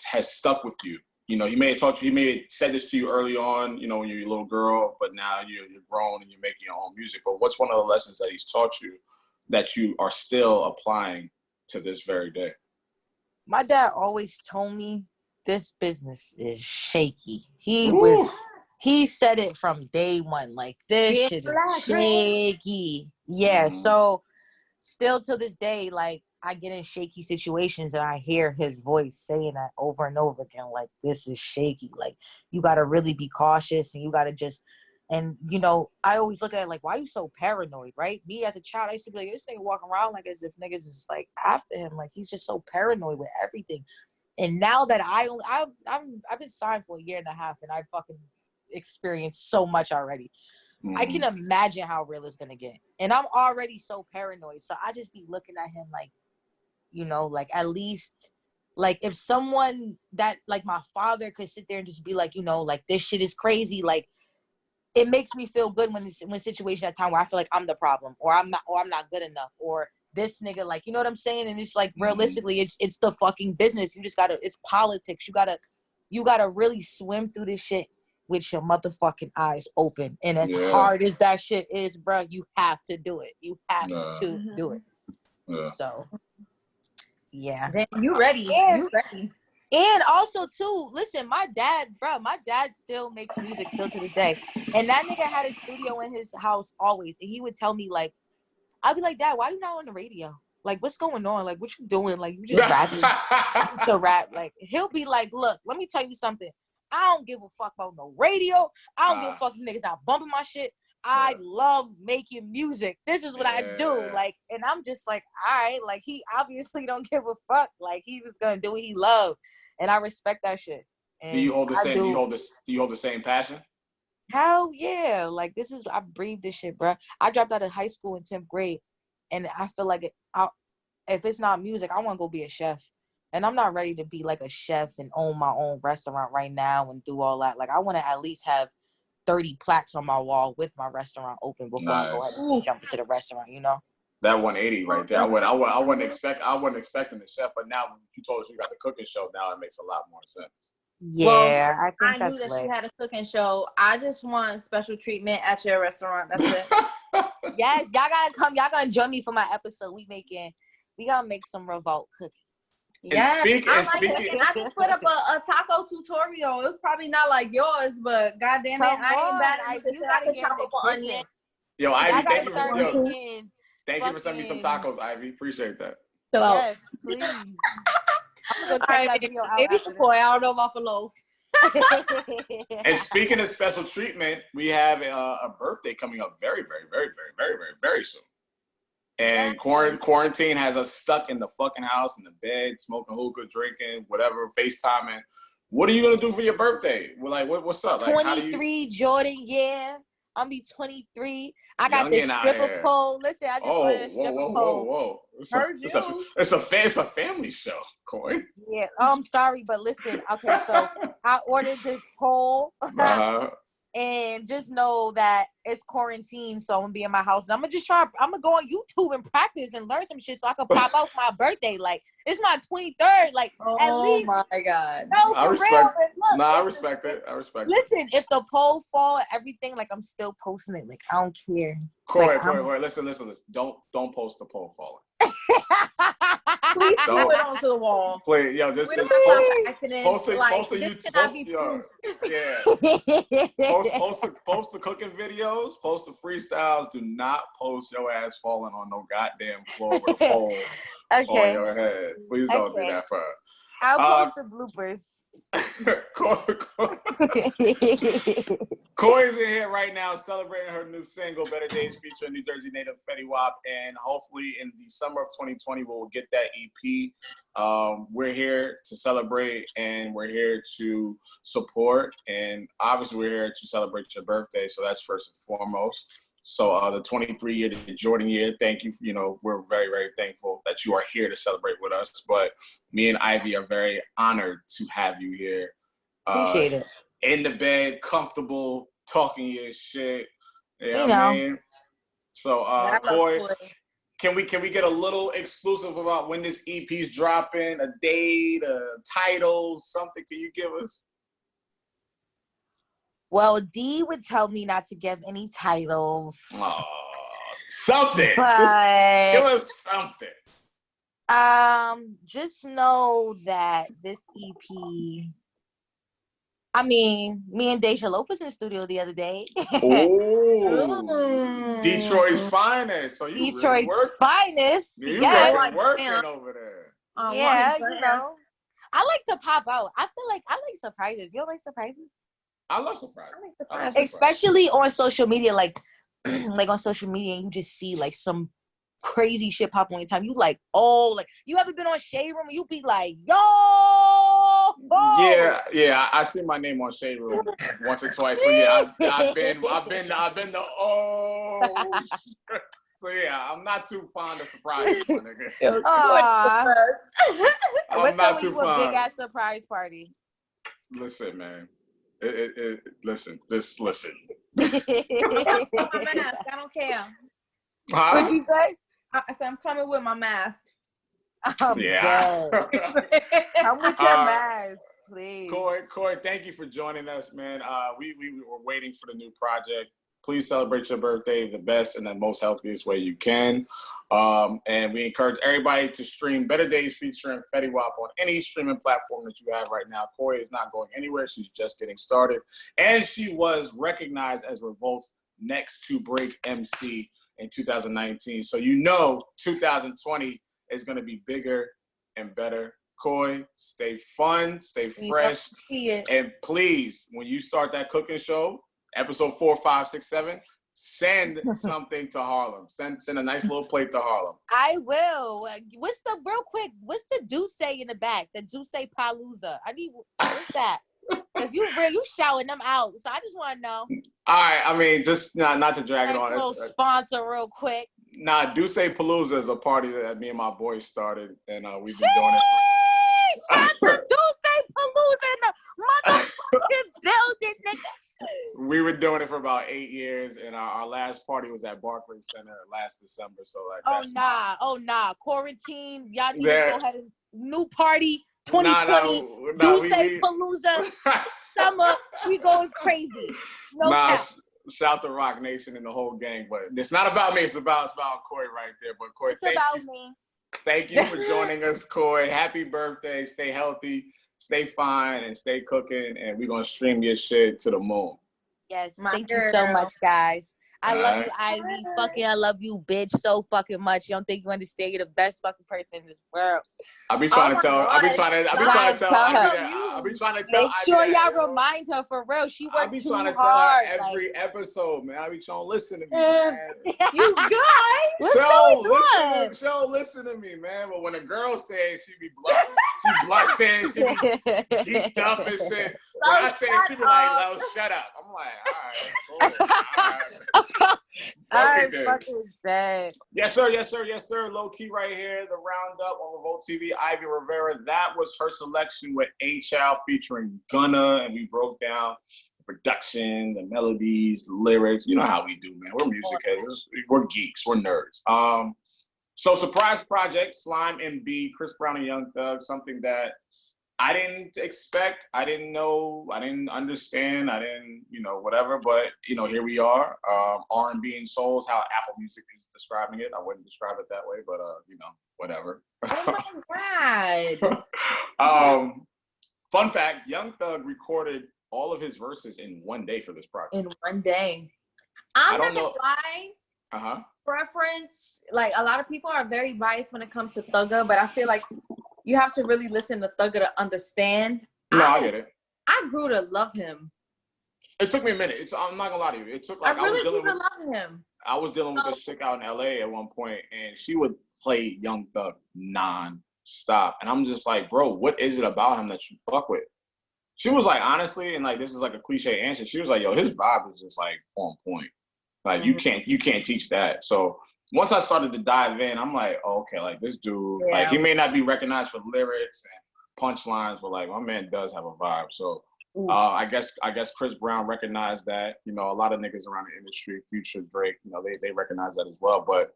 has stuck with you? You know, he may have said this to you early on, you know, when you're a little girl, but now you're grown and you're making your own music. But what's one of the lessons that he's taught you that you are still applying to this very day? My dad always told me, this business is shaky. He said it from day one. Like, this shit is shaky. Yeah. So still to this day, like, I get in shaky situations and I hear his voice saying that over and over again. Like, this is shaky. Like, you got to really be cautious and you got to just, and, you know, I always look at it like, why are you so paranoid, right? Me as a child, I used to be like, this nigga walking around like as if niggas is like after him. Like, he's just so paranoid with everything. And now that I've been signed for 1.5 years and I've fucking experienced so much already. I can imagine how real it's gonna get. And I'm already so paranoid. So I just be looking at him like, you know, like at least like if someone that like my father could sit there and just be like, you know, like this shit is crazy. Like it makes me feel good when situation at time where I feel like I'm the problem or I'm not good enough or this nigga, like, you know what I'm saying? And it's like, realistically, it's the fucking business. You just gotta, it's politics. You gotta really swim through this shit with your motherfucking eyes open. And as hard as that shit is, bro, you have to do it. You have to do it. Yeah. So, yeah. Then you ready. You ready. And also, too, listen, my dad still makes music still to this day. And that nigga had a studio in his house always. And he would tell me, like, I'd be like, Dad, why you not on the radio? Like, what's going on? Like, what you doing? Like, you just rapping. You still rap. Like, he'll be like, look, let me tell you something. I don't give a fuck about no radio. I don't give a fuck if niggas not bumping my shit. I love making music. This is what I do. Like, and I'm just like, all right. Like, he obviously don't give a fuck. Like, he was gonna do what he loved, and I respect that shit. And do you hold the same? Do you hold the same passion? Hell yeah. Like, I breathe this shit, bro. I dropped out of high school in 10th grade, and I feel like if it's not music, I want to go be a chef. And I'm not ready to be like a chef and own my own restaurant right now and do all that. Like, I want to at least have 30 plaques on my wall with my restaurant open before I go ahead and jump into the restaurant, you know? That 180 right there. I wasn't expecting the chef, but now you told us you got the cooking show. Now it makes a lot more sense. Yeah, well, I think I knew that she had a cooking show. I just want special treatment at your restaurant. That's it. Yes, y'all gotta come. Y'all gonna join me for my episode. We gotta make some revolt cookies. Yeah, I just put up a taco tutorial. It was probably not like yours, but goddamn it, I ain't bad at it. I can chop up an onion. Yo, Ivy, thank you for sending me some tacos, Ivy. Appreciate that. Yes, please. I'm gonna go check that video out. Maybe I don't know about the loaf. And speaking of special treatment, we have a birthday coming up very, very, very, very, very, very, very soon. And quarantine has us stuck in the fucking house, in the bed, smoking hookah, drinking, whatever, FaceTiming. What are you gonna do for your birthday? We're like, what's up? Like, 23, Jordan, yeah. I'm be 23. I got this stripper pole. Listen, I just wanted a stripper pole. Whoa. It's a family show, Coi. Yeah, I'm sorry, but listen. Okay, so I ordered this pole. And just know that it's quarantine, so I'm gonna be in my house. And I'm gonna go on YouTube and practice and learn some shit so I can pop out for my birthday. Like, it's my 23rd. Like, at least. Oh my God. No, I respect. I respect it. Listen, if the pole fall, everything, like, I'm still posting it. Like, I don't care. Coi, listen. Don't post the pole falling. Please throw it onto the wall. Please, yo, just post the cooking videos, post the freestyles. Do not post your ass falling on no goddamn floor with a pole on your head. Please don't do that for her. I'll post the bloopers. Coi's in here right now celebrating her new single, Better Days, featuring New Jersey native Fetty Wap, and hopefully in the summer of 2020 we'll get that EP. We're here to celebrate and we're here to support, and obviously we're here to celebrate your birthday, so that's first and foremost. So the 23 year, the Jordan year, thank you. We're very, very thankful that you are here to celebrate with us. But me and Ivy are very honored to have you here. Appreciate it. In the bed, comfortable, talking your shit. You know what I mean? So, Coi, can we get a little exclusive about when this EP's dropping, a date, a title, something? Can you give us? Well, D would tell me not to give any titles. Oh, something. But give us something. Just know that this EP. I mean, me and Deja Loaf was in the studio the other day. Oh, Detroit's finest. So you Detroit's really finest. You working over there. Yeah, I like to pop out. I feel like I like surprises. You don't like surprises? I love surprises. Especially on social media, like on social media, you just see like some crazy shit pop on your time. You like, like you ever been on Shade Room and you be like, yo. Yeah, I see my name on Shade Room once or twice. So yeah, I've been the So yeah, I'm not too fond of surprises, my nigga. I'm not too fond. A big ass surprise party. Listen, man. Listen. Just listen. My mask. I don't care. What'd you say? I said I'm coming with my mask. Yeah. Come with your mask, please. Coi, thank you for joining us, man. We were waiting for the new project. Please celebrate your birthday the best and the most healthiest way you can. And we encourage everybody to stream Better Days featuring Fetty Wap on any streaming platform that you have right now. Coi is not going anywhere. She's just getting started. And she was recognized as Revolt's next to break MC in 2019. So 2020 is going to be bigger and better. Coi, stay fun, stay fresh. And please, when you start that cooking show, episode 4, 5, 6, 7, send something to Harlem. Send a nice little plate to Harlem. I will. What's the Douce in the back? The Douce Palooza. What's that? Because you shouting them out. So I just want to know. All right. I mean, just not to drag it on. Little sponsor real quick. Nah, Duce Palooza is a party that me and my boys started, and we've been doing it. Shout out to Duce Palooza in the motherfucking building, nigga. We were doing it for about 8 years, and our last party was at Barclays Center last December. So like, oh nah, quarantine. Y'all need to go ahead and new party 2020. Duce Palooza summer. We going crazy. No cap. Shout to Rock Nation and the whole gang, but it's not about me. It's about Coi right there. But Coi, thank you for joining us, Coi. Happy birthday. Stay healthy, stay fine, and stay cooking. And we're gonna stream your shit to the moon. Yes, thank you so much, guys. I love you, Ivy. I love you, bitch, so fucking much. You don't think you understand? You're the best fucking person in this world. I be trying to tell Make sure y'all remind her for real. She worked too hard. I be trying to tell her every episode, man. I be trying to listen to me, man. You guys? Show listen to me, man. But when a girl says she be blushing, she be geeked up and shit. When I say she be like, "Oh, shut up," I'm like, all right. Fucking bad. Yes, sir. Low key right here. The roundup on Revolt TV. Ivy Rivera. That was her selection with A-Child featuring Gunna, and we broke down the production, the melodies, the lyrics. You know how we do, man. We're music heads. We're geeks. We're nerds. So surprise project, Slime and B, Chris Brown and Young Thug. Something that I didn't expect. I didn't know. I didn't understand. I didn't, whatever. But, here we are. R&B and soul is how Apple Music is describing it. I wouldn't describe it that way, but, whatever. Oh, my God. Fun fact, Young Thug recorded all of his verses in one day for this project. In one day. I'm not going to lie. Preference, like, a lot of people are very biased when it comes to Thugger, but I feel like you have to really listen to Thugger to understand. I get it. I grew to love him. It took me a minute. I'm not gonna lie to you. It took I really grew to love him. I was dealing with this chick out in LA at one point, and she would play Young Thug non-stop. And I'm just like, bro, what is it about him that you fuck with? She was like, honestly, and like this is like a cliche answer. She was like, yo, his vibe is just like on point. Like you can't teach that. So once I started to dive in, I'm like, oh, okay, like this dude, like he may not be recognized for lyrics and punchlines, but like my man does have a vibe. So I guess Chris Brown recognized that. A lot of niggas around the industry, Future, Drake, they recognize that as well. But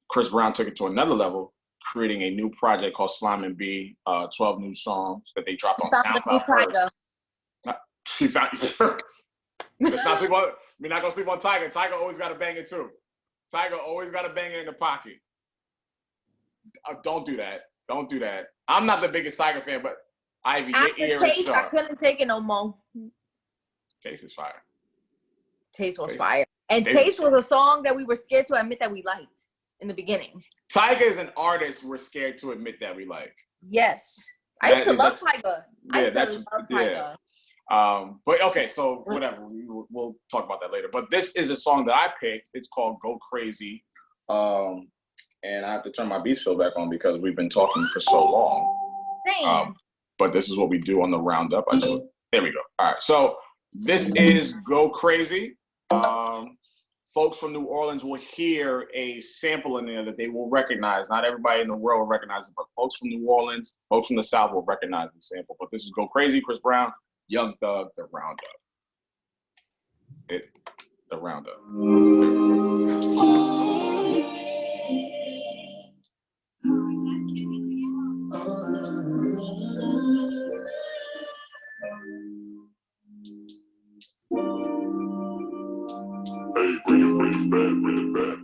Chris Brown took it to another level, creating a new project called Slime and B, 12 new songs that they dropped on SoundCloud first. She found Let's not sleep on. We're not gonna sleep on Tiger. Tiger always got a banger too. Tiger always got a banger in the pocket. Don't do that. Don't do that. I'm not the biggest Tiger fan, but Ivy, your ear is sharp. I couldn't take it no more. Taste is fire. Taste was fire. And Taste was a song that we were scared to admit that we liked in the beginning. Tiger is an artist we're scared to admit that we like. Yes. I used to love Tiger. Tiger. But okay, so whatever, we'll talk about that later. But this is a song that I picked. It's called "Go Crazy," and I have to turn my beats fill back on because we've been talking for so long. But this is what we do on the roundup. There we go. All right, so this is "Go Crazy." Folks from New Orleans will hear a sample in there that they will recognize. Not everybody in the world will recognize it, but folks from New Orleans, folks from the South will recognize the sample. But this is "Go Crazy," Chris Brown. Young Thug, the roundup. The roundup. Hey, bring it back.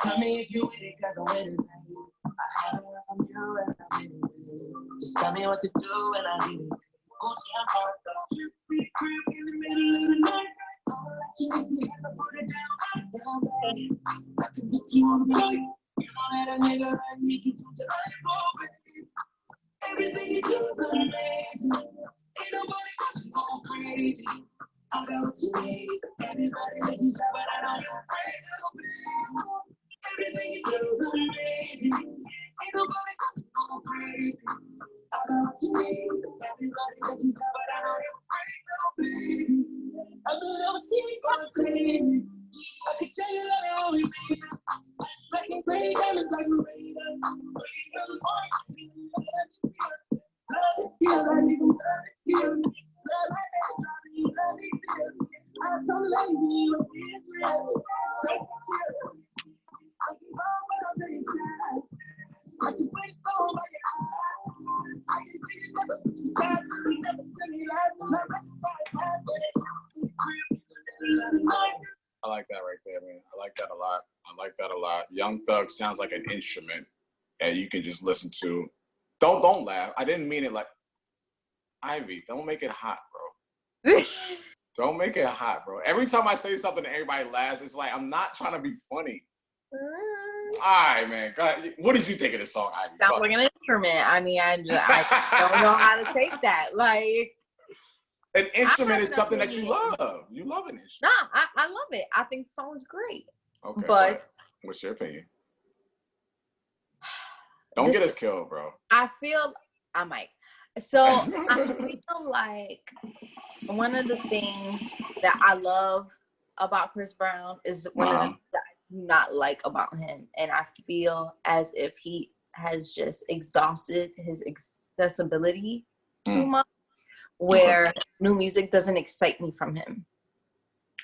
Tell me if you with it, 'cause I'm with it. I'm you and I'm in it. Just tell me what to do and I need it. Gucci and hard though. Free crib in the middle of the night. All I you need to put it down, baby. Got to get you on the plate. You know that a nigga like me can do the baby. Everything you do is amazing. Ain't nobody got you go crazy. I got what you need. Everybody let you try, but I know you're crazy. Everything you do is amazing. Ain't nobody got to go crazy. I got what you need. Everybody let you try, but I know you're crazy, baby. I Thug sounds like an instrument and you can just listen to. Don't laugh. I didn't mean it like Ivy. Don't make it hot, bro. Don't make it hot, bro. Every time I say something and everybody laughs, it's like I'm not trying to be funny. All right, man. God, what did you think of this song, Ivy? Sounds like an instrument. I mean, I don't know how to take that. Like, an instrument is something that you love. You love an instrument. Nah, I love it. I think the song's great. Okay. But what's your opinion? Don't get us killed, bro. I might. So I feel like one of the things that I love about Chris Brown is one of the things that I do not like about him. And I feel as if he has just exhausted his accessibility too much, where new music doesn't excite me from him.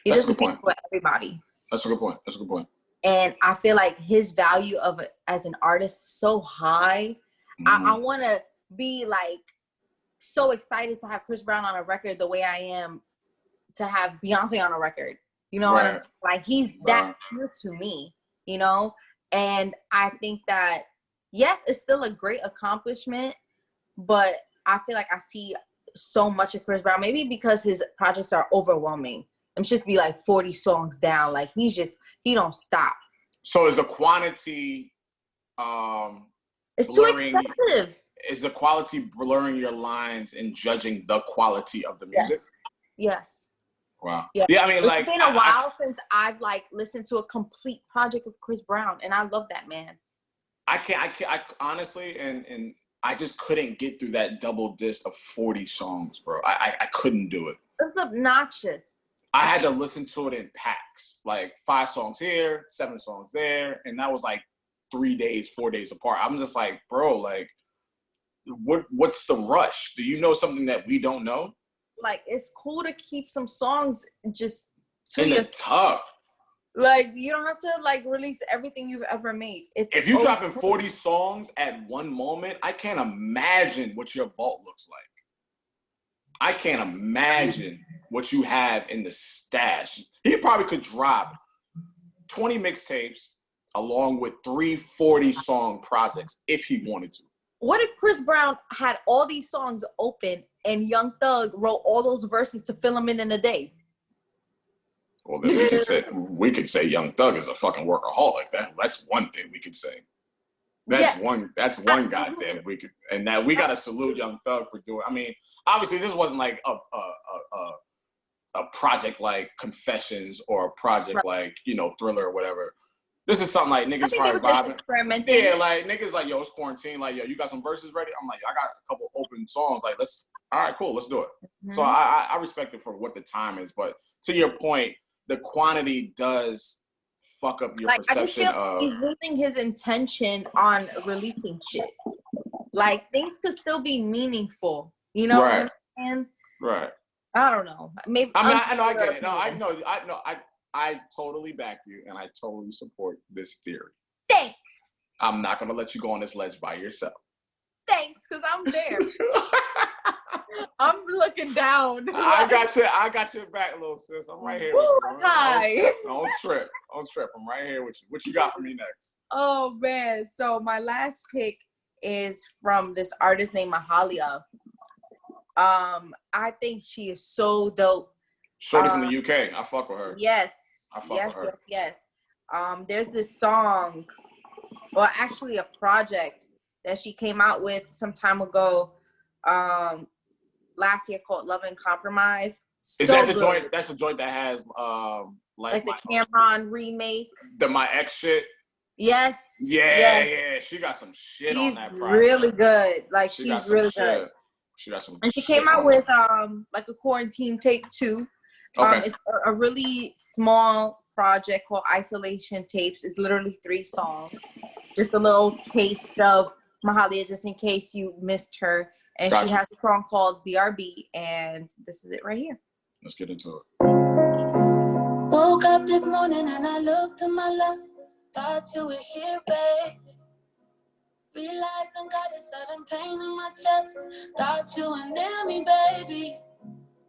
He doesn't speak for everybody. That's a good point. And I feel like his value of it as an artist is so high. I want to be like so excited to have Chris Brown on a record the way I am to have Beyonce on a record. You know what I'm saying? Like, he's that tier to me, you know? And I think that, yes, it's still a great accomplishment, but I feel like I see so much of Chris Brown, maybe because his projects are overwhelming. Them just be like 40 songs down. Like, he don't stop. So is the quantity it's blurring, too excessive. Is the quality blurring your lines and judging the quality of the music? Yes. Wow. Yeah. Yeah, I mean, it's been a while since I've like listened to a complete project of Chris Brown, and I love that man. I honestly, and I just couldn't get through that double disc of 40 songs, bro. I couldn't do it. It's obnoxious. I had to listen to it in packs, like 5 songs here, 7 songs there, and that was like 3 days, 4 days apart. I'm just like, bro, like, what's the rush? Do you know something that we don't know? Like, it's cool to keep some songs just to in the tub. Like, you don't have to like release everything you've ever made. If you're dropping 40 songs at one moment, I can't imagine what your vault looks like. I can't imagine what you have in the stash. He probably could drop 20 mixtapes along with 3 40-song projects if he wanted to. What if Chris Brown had all these songs open and Young Thug wrote all those verses to fill them in a day? Well, then we could say Young Thug is a fucking workaholic. That's one thing we could say. That's one goddamn we could, and that we gotta salute Young Thug for doing. I mean, obviously this wasn't like a project like Confessions or a project like, you know, Thriller or whatever. This is something like niggas probably vibing. Experimenting. Yeah, like niggas like, yo, it's quarantine. Like, yo, you got some verses ready? I'm like, I got a couple open songs. Like, all right, cool, let's do it. Mm-hmm. So I respect it for what the time is. But to your point, the quantity does fuck up your perception of. He's losing his intention on releasing shit. Like, things could still be meaningful. You know what I'm saying? Right. I don't know. Maybe. I mean, I know, I get it. No, I totally back you, and I totally support this theory. Thanks. I'm not gonna let you go on this ledge by yourself. Thanks, because I'm there. I'm looking down. I got your back, little sis. I'm right here. Hi. Don't trip. I'm right here with you. What you got for me next? Oh man. So my last pick is from this artist named Mahalia. I think she is so dope. Shorty from the UK. I fuck with her. Yes. I fuck with her. Yes. There's this song, well, actually a project that she came out with some time ago, last year, called Love and Compromise. Is that the joint? That's the joint that has like the Cameron remake. My Ex shit. Yes. Yeah. She got some shit on that project. Really good. Like, she's really good. She got some. And she came out with like a quarantine tape too. It's a really small project called Isolation Tapes. It's literally 3 songs. Just a little taste of Mahalia, just in case you missed her. And she has a song called BRB, and this is it right here. Let's get into it. Woke up this morning and I looked to my left. Thought you were here, baby. Realized I got a sudden pain in my chest. Thought you were near me, baby.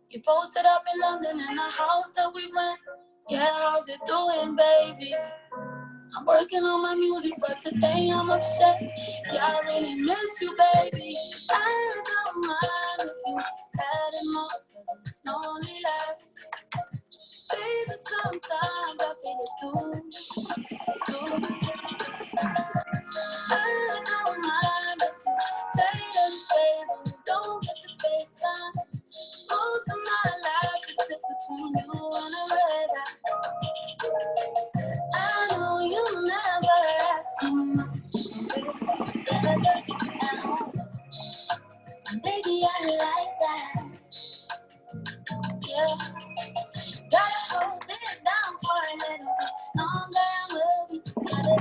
You posted up in London in a house that we rent. Yeah, how's it doing, baby? I'm working on my music, but today I'm upset. Yeah, I really miss you, baby. I don't mind if you had enough of this lonely life. Baby, sometimes I feel it too. I don't mind if you take the days when we don't get to FaceTime. Most of my life is split between you and a red eye. I know you never asked for much, baby, I like that. Yeah, gotta hold it down for a little bit longer, and we'll be together.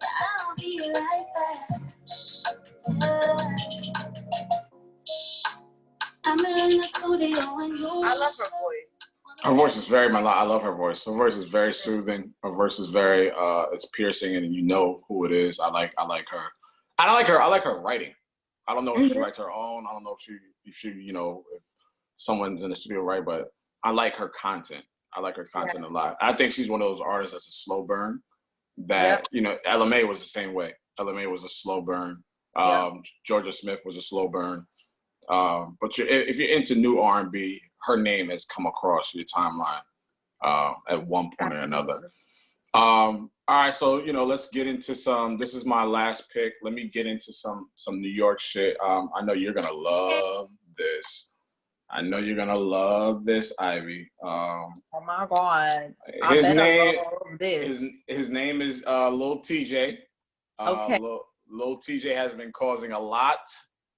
I'll be right back. Yeah. I'm in the studio and you. I love her voice. Her voice is very melodic. I love her voice. Her voice is very soothing. Her voice is very it's piercing, and you know who it is. I like her. I like her writing. I don't know if she writes her own. I don't know if she you know, if someone's in the studio, right? But I like her content. I like her content a lot. I think she's one of those artists that's a slow burn. That you know, LMA was the same way. LMA was a slow burn. Georgia Smith was a slow burn. But if you're into new R&B, her name has come across your timeline at one point or another. All right, so you know, let's get into some. This is my last pick. Let me get into some New York shit. I know you're gonna love this. I know you're gonna love this, Ivy. Oh my God! His name is Lil Tjay. Okay. Lil Tjay has been causing a lot.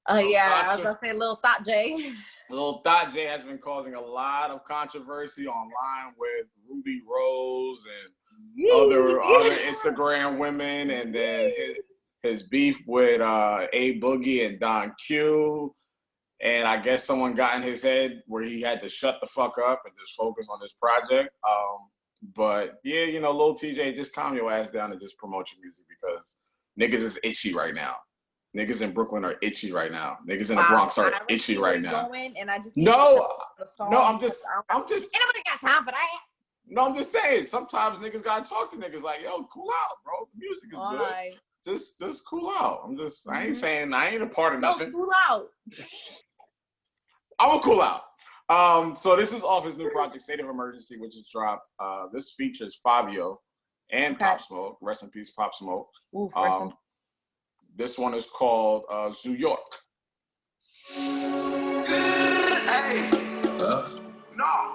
Yeah, I was gonna say Lil Yachty. Lil Yachty has been causing a lot of controversy online with Ruby Rose and other Instagram women, and then his beef with A Boogie and Don Q. And I guess someone got in his head where he had to shut the fuck up and just focus on this project. But yeah, you know, Lil Tjay, just calm your ass down and just promote your music, because niggas is itchy right now. Niggas in Brooklyn are itchy right now. Niggas in the Bronx are itchy right now. And I just I'm just. Anybody got time for that? No, I'm just saying. Sometimes niggas gotta talk to niggas like, yo, cool out, bro. The music is good. Right. Just cool out. I ain't saying I ain't a part of nothing. Cool out. I'm gonna cool out. So this is off his new project, State of Emergency, which is dropped. This features Fabio and Pop Smoke. Rest in peace, Pop Smoke. Ooh, this one is called Zoo York. Hey. No.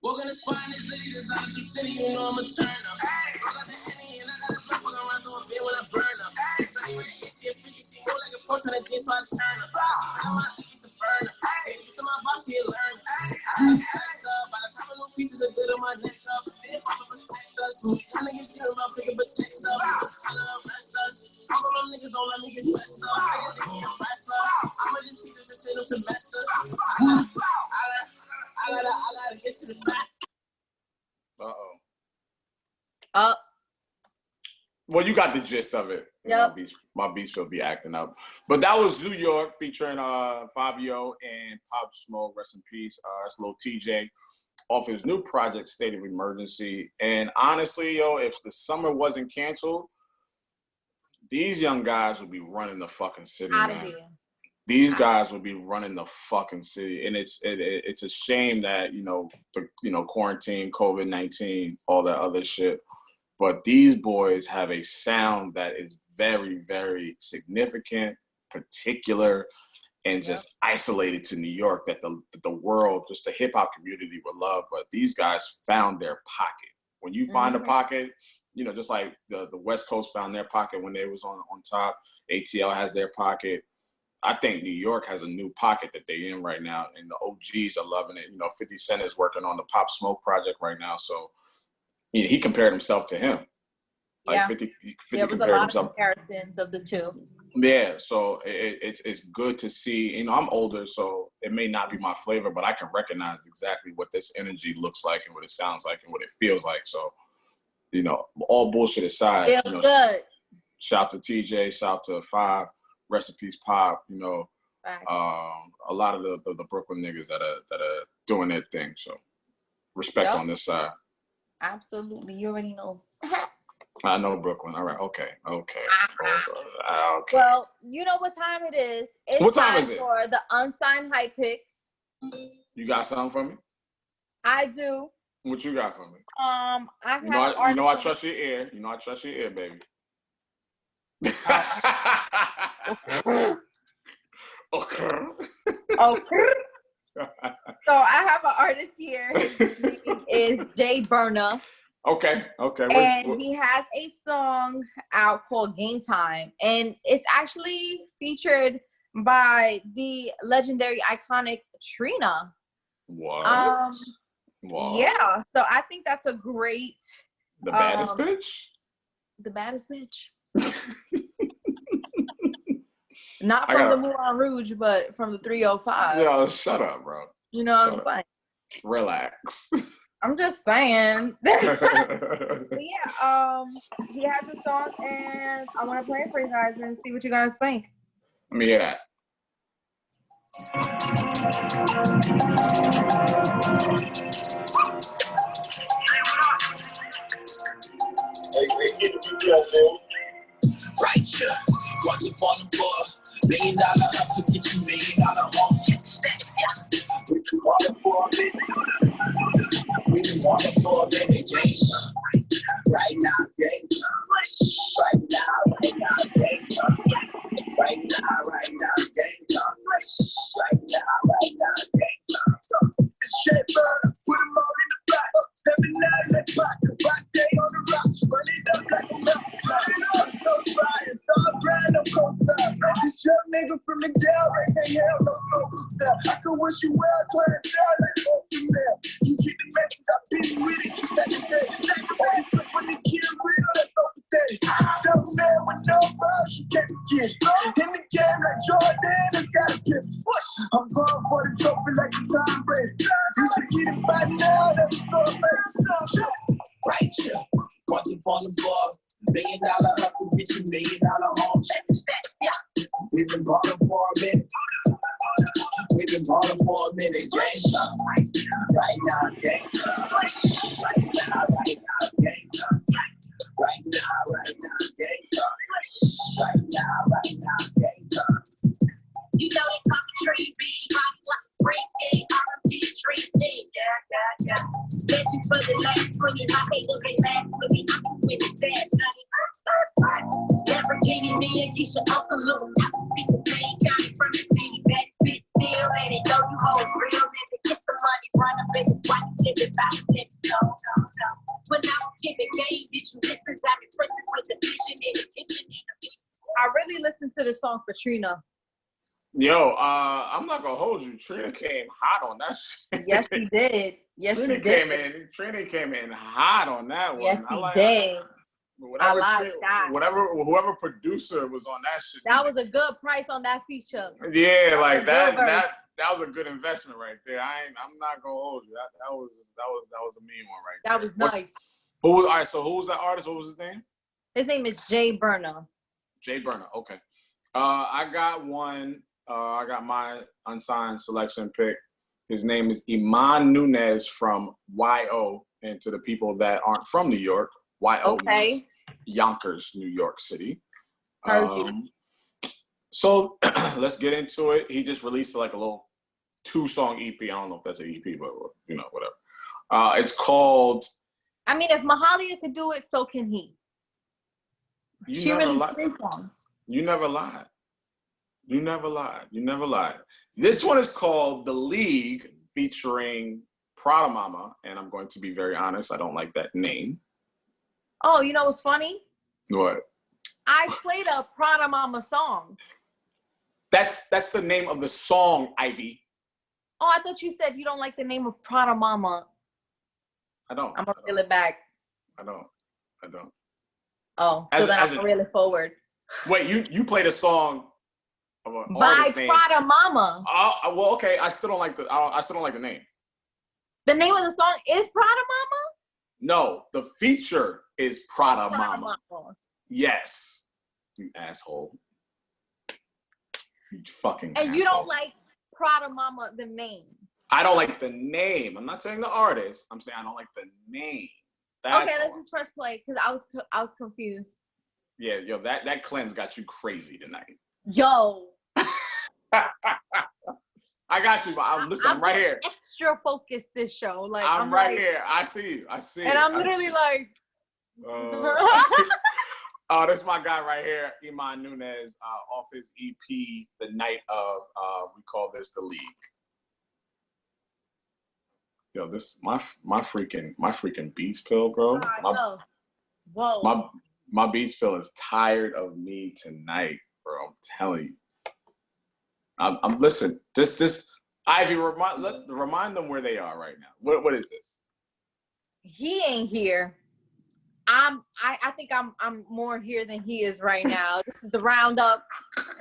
Walk in the spot and this lady that's out of 2 City, you know I'm a turn up. I got the Henny and I got a bitch fucking around through a bed when I burn up. Sunny with a kiss, she a freaky, she more like a punch on a dick, so I turn up. She feeling my dick is the burner. Say used to my box, she a learner. I got the ass up, by the couple new pieces of good on my neck up. They fucking protect us. Some niggas dream about picking protects up. I love rest us. All of them niggas don't let me get stressed up. I get this impressed up. I'ma just teach them for shit no semester. I gotta get to the back. Well, you got the gist of it. Yep. My beats will be acting up. But that was Zoo York featuring Fabio and Pop Smoke. Rest in peace. It's Lil Tjay off his new project, State of Emergency. And honestly, yo, if the summer wasn't canceled, these young guys would be running the fucking city, man. These guys would be running the fucking city, and it's a shame that quarantine, COVID-19, all that other shit. But these boys have a sound that is very, very significant, particular, and just isolated to New York that the world, just the hip hop community would love. But these guys found their pocket. When you find a pocket, you know, just like the West Coast found their pocket when they was on top, ATL has their pocket. I think New York has a new pocket that they in right now, and the OGs are loving it. You know, 50 Cent is working on the Pop Smoke project right now, so he compared himself to him. Like 50 there was a lot of comparisons of the two. Yeah, so it's good to see. You know, I'm older, so it may not be my flavor, but I can recognize exactly what this energy looks like and what it sounds like and what it feels like. So, you know, all bullshit aside, Feel you know, good. shout to TJ, shout to Five, rest in peace, Pop. You know, a lot of the Brooklyn niggas that are doing their thing. So, respect on this side. Absolutely, you already know. I know Brooklyn. All right. Okay. Well, you know what time it is. It's what time is it? For the unsigned hype picks. You got something for me? I do. What you got for me? I trust your ear. You know I trust your ear, baby. Okay. So I have an artist here. His name is Jay Burner. Okay. And he has a song out called Game Time. And it's actually featured by the legendary, iconic Trina. What? Yeah. So I think that's a great... The baddest bitch? The baddest bitch. Not from the Moulin Rouge, but from the 305. Yo, shut up, bro. You know what I'm saying? Relax. I'm just saying. But yeah, he has a song, and I want to play it for you guys and see what you guys think. Let me hear that. Right here, once upon a board, $1 million hustle, get you $1 million home. We can walk it for a minute. We can walk it for a minute. Right now, game time. Right now, game time. Right now, game time. Right now, game time. Shit, burn, put them all in the back. 7 9 in the back. Rock day on the rocks. Run it up like a rock. Run it up, so fire. Start brand, no co-star. This young nigga from the Dell, right there, hell, no local style. I can wish you well, turn it down like open mail. You get the message, I've been with it. That's the day. When the kid real, that's so pathetic. Some man with no balls, you can't get. In the game like Jordan, it's gotta get pushed. I'm going for the trophy like a Tom Brady. You should get it by now, that's so amazing. Right here, once upon a bar, $1 million hustle, get you $1 million home. We've been balling for a minute. We've been balling for a minute. Game time. Right now, game time. Right now, game time. Right now, game time. Right now, game time. You know they call me Tree B, body like spring R&B Tree D. Yeah. Bet you for the last 20, my haters ain't last with me. I'm too with the dash, honey. Lamborghini, me and Keisha, Uncle Lou. I can see the pain coming from the city. Back bitch still in it, know you hold real nigga. Get some money, run up in his wife, live it by the nigga. No. When I was giving game, did you listen? I'm impressed with the vision in the kitchen. I really listened to the song for Trina. Yo, I'm not gonna hold you. Trina came hot on that shit. Yes, she did. Trina came in hot on that one. Yes, she did. Whoever producer was on that shit. That was a good price on that feature. Yeah, like that was a good investment right there. I'm not gonna hold you. That was a mean one right there. That was nice. Who was that artist? What was his name? His name is Jay Burner. Jay Burner. Okay. I got one. I got my unsigned selection pick. His name is Iman Nunez from YO. And to the people that aren't from New York, YO means Yonkers, New York City. Heard you. So let's get into it. He just released like a little 2-song EP. I don't know if that's an EP, but you know, whatever. It's called. I mean, if Mahalia could do it, so can he. She released 3 songs. You never lied. You never lied. This one is called The League, featuring Prada Mama, and I'm going to be very honest, I don't like that name. Oh, you know what's funny? What? I played a Prada Mama song. That's the name of the song, Ivy. Oh, I thought you said you don't like the name of Prada Mama. I don't. I'm gonna reel it back. I don't. Oh, so then I'm gonna reel it forward. Wait, you played a song of an by artist name. Prada Mama. Well, okay. I still don't like the name. The name of the song is Prada Mama? No, the feature is Prada Mama. Mama. Yes. You asshole. You fucking And asshole. you don't like Prada Mama, the name? I don't like the name. I'm not saying the artist. I'm saying I don't like the name. That's okay, let's just press play because I was confused. Yeah, yo, that cleanse got you crazy tonight. Yo. I got you, but I'm right here. Extra focused this show. Like I'm right here. I see you. And I'm literally like oh, this is my guy right here, Iman Nunez, off his EP, The Night of We Call This the League. Yo, this my freaking Beats pill, bro. Whoa. My Beats pill is tired of me tonight, bro. I'm telling you. I'm listen. This Ivy, remind them where they are right now. What is this? He ain't here. I think I'm more here than he is right now. This is the roundup.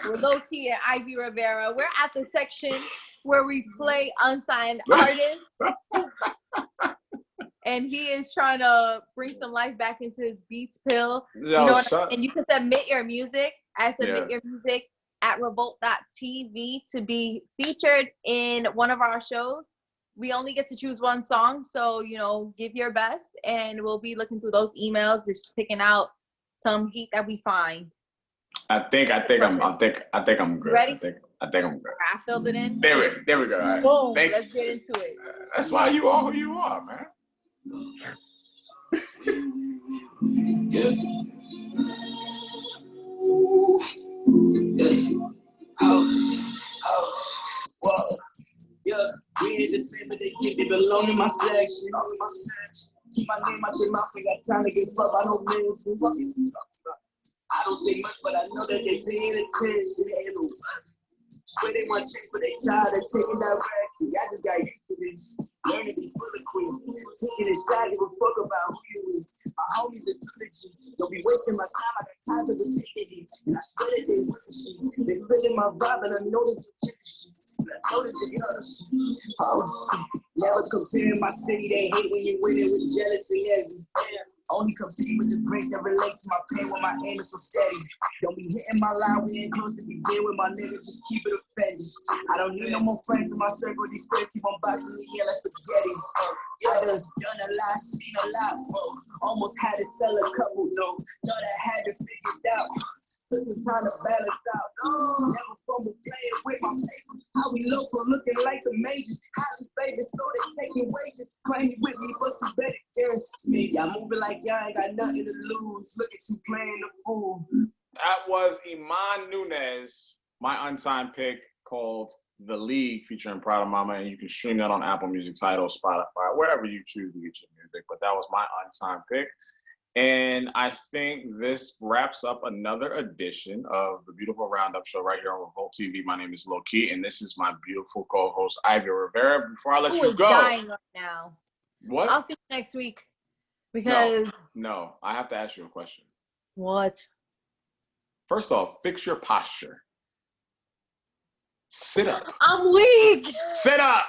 We're Lowkey and Ivy Rivera. We're at the section where we play unsigned artists. And he is trying to bring some life back into his Beats pill. And you can submit your music. Your music at revolt.tv to be featured in one of our shows. We only get to choose one song, so give your best, and we'll be looking through those emails, just picking out some heat that we find. I think I'm good. Ready? I think I'm good. I filled it in. There we go. All right. Boom. Let's get into it. That's why you are who you are, man. Yeah, we in December, they get it belong in my section. Keep my name out your mouth, ain't got time to get fucked by no man. I don't say much, but I know that they paying attention. Swear they want chicks, but they tired of taking direction. I just got used to this. Learning to be full of queen. Taking it stride, give a fuck about who you is. My homies are too legit. Don't be wasting my time, I got time for the dignity. And I swear that they with the shit. They feeling my vibe, and I know that they check the shit. And I know that they other shit. Oh shit. Never comparing my city, they hate when you winning with jealousy and envy. Only compete with the grace that relates to my pain when my aim is so steady. Don't be hitting my line, we ain't close to begin with my niggas, just keep it offended. I don't need no more friends in my circle, these squares keep on boxing me in like spaghetti. I done a lot, seen a lot, almost had to sell a couple though, thought I had to figure it out. Took some time to balance out. Never fumble playing with my paper. How we look for looking like the majors. Highly favored, so they taking wages. Claiming with me for some better guess. Me, y'all moving like y'all ain't got nothing to lose. Look at you playing the fool. That was Iman Nunez, my unsigned pick called The League, featuring Prada Mama, and you can stream that on Apple Music, Tidal, Spotify, wherever you choose to get your music. But that was my unsigned pick. And I think this wraps up another edition of the beautiful Roundup Show right here on Revolt TV. My name is Lowkey, and this is my beautiful co-host, Ivy Rivera. Before I let you go. Dying right now. What? I'll see you next week. Because No, I have to ask you a question. What? First off, fix your posture. Sit up. I'm weak. Sit up.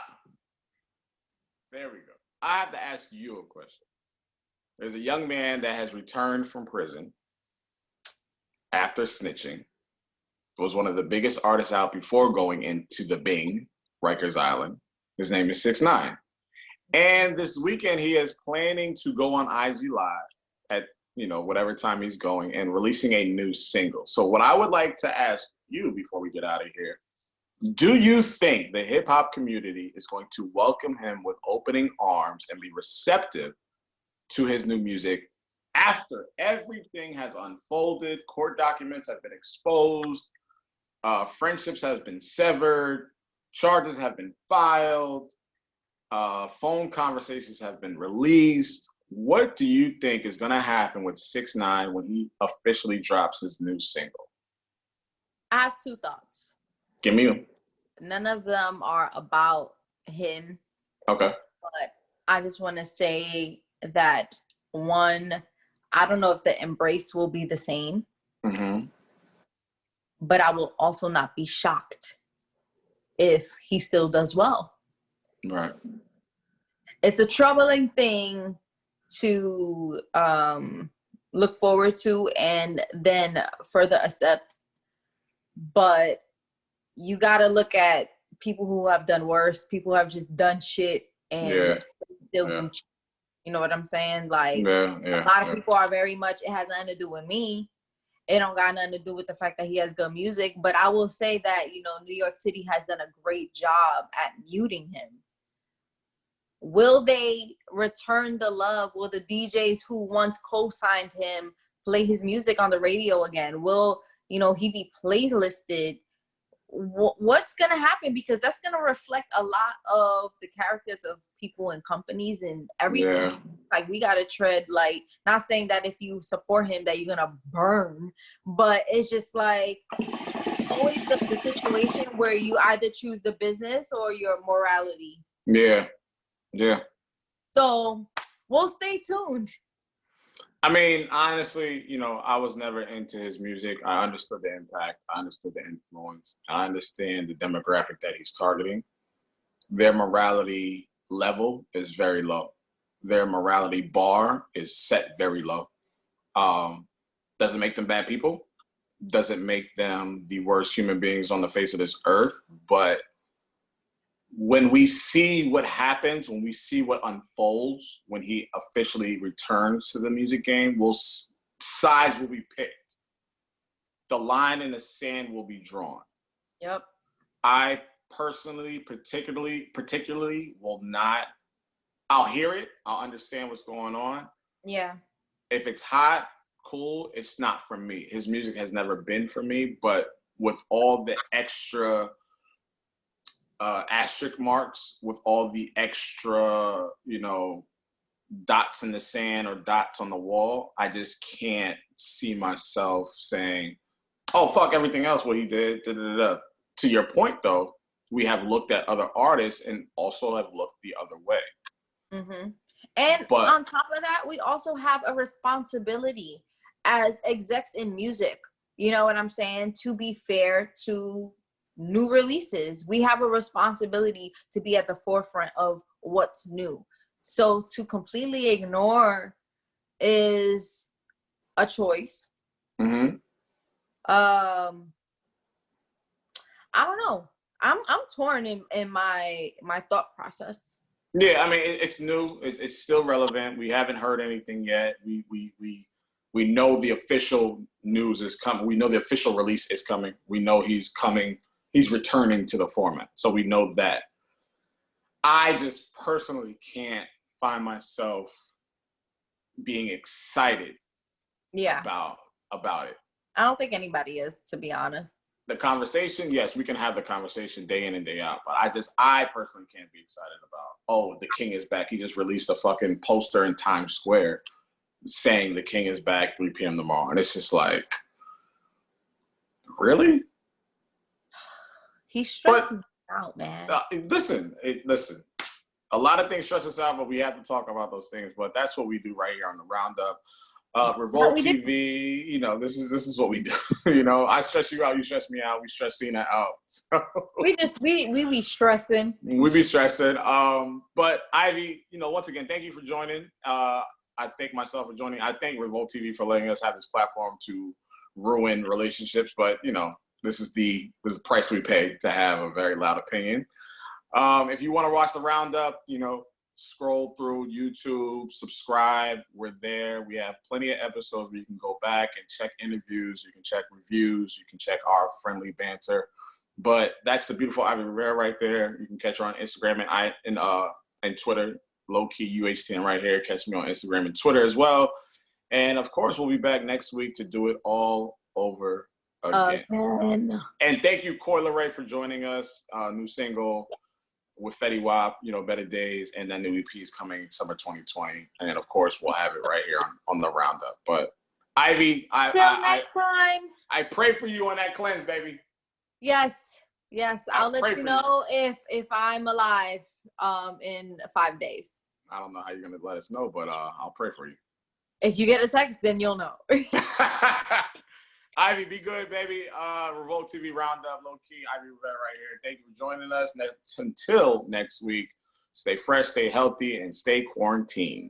There we go. I have to ask you a question. There's a young man that has returned from prison after snitching. Was one of the biggest artists out before going into the Bing, Rikers Island. His name is 6ix9ine. And this weekend he is planning to go on IG Live at whatever time he's going and releasing a new single. So what I would like to ask you before we get out of here, do you think the hip hop community is going to welcome him with opening arms and be receptive to his new music after everything has unfolded, court documents have been exposed, friendships have been severed, charges have been filed, phone conversations have been released? What do you think is going to happen with 6ix9ine when he officially drops his new single? I have two thoughts. Give me them. None of them are about him. Okay. But I just want to say that, one, I don't know if the embrace will be the same. Mm-hmm. but I will also not be shocked if he still does well. Right. It's a troubling thing to look forward to and then further accept. But you got to look at people who have done worse, people who have just done shit and still, you know what I'm saying? Like, a lot of people are very much, it has nothing to do with me. It don't got nothing to do with the fact that he has good music. But I will say that, you know, New York City has done a great job at muting him. Will they return the love? Will the DJs who once co-signed him play his music on the radio again? Will, you know, he be playlisted? What's going to happen? Because that's going to reflect a lot of the characters of people and companies and everything. Yeah. Like, we got to tread, like, not saying that if you support him that you're going to burn, but it's just like always the situation where you either choose the business or your morality. Yeah. Yeah. So we'll stay tuned. I mean, honestly, you know, I was never into his music. I understood the impact. I understood the influence. I understand the demographic that he's targeting. Their morality level is very low. Their morality bar is set very low. Doesn't make them bad people. Doesn't make them the worst human beings on the face of this earth. But when we see what happens, when we see what unfolds, when he officially returns to the music game, sides will be picked. The line in the sand will be drawn. Yep. I personally, particularly will not, I'll hear it. I'll understand what's going on. Yeah. If it's hot, cool. It's not for me. His music has never been for me, but with all the extra asterisk marks, with all the extra, you know, dots in the sand or dots on the wall, I just can't see myself saying, oh, fuck everything else what he did. Da, da, da, da. To your point, though, we have looked at other artists and also have looked the other way. Mm-hmm. And on top of that, we also have a responsibility as execs in music, you know what I'm saying, to be fair to new releases. We have a responsibility to be at the forefront of what's new. So to completely ignore is a choice. Mm-hmm. I don't know. I'm torn in my thought process. Yeah, I mean, it's new. It's still relevant. We haven't heard anything yet. We know the official news is coming. We know the official release is coming. We know he's coming. He's returning to the format. So we know that. I just personally can't find myself being excited about it. I don't think anybody is, to be honest. The conversation, yes, we can have the conversation day in and day out. But I personally can't be excited about, oh, the king is back. He just released a fucking poster in Times Square saying the king is back 3 p.m. tomorrow. And it's just like, really? He stresses out, man. Listen. A lot of things stress us out, but we have to talk about those things. But that's what we do right here on the Roundup. Revolt TV, you know, this is what we do. You know, I stress you out, you stress me out, we stress Cena out. So, we be stressing. We be stressing. But Ivy, you know, once again, thank you for joining. I thank myself for joining. I thank Revolt TV for letting us have this platform to ruin relationships. But you know, this is the price we pay to have a very loud opinion. If you want to watch the Roundup, you know, scroll through YouTube, subscribe. We're there. We have plenty of episodes where you can go back and check interviews. You can check reviews. You can check our friendly banter. But that's the beautiful Ivy Rivera right there. You can catch her on Instagram and Twitter. Lowkey UHTN right here. Catch me on Instagram and Twitter as well. And of course, we'll be back next week to do it all over again. And thank you, Coi Leray, for joining us. New single with Fetty Wap, you know, Better Days, and that new EP is coming summer 2020. And of course, we'll have it right here on the Roundup. But Ivy, next time. I pray for you on that cleanse, baby. Yes. I'll let you know if I'm alive in 5 days. I don't know how you're gonna let us know, but I'll pray for you. If you get a text, then you'll know. Ivy, be good, baby. Revolt TV Roundup, low key. Ivy Rivera right here. Thank you for joining us. Until next week, stay fresh, stay healthy, and stay quarantined.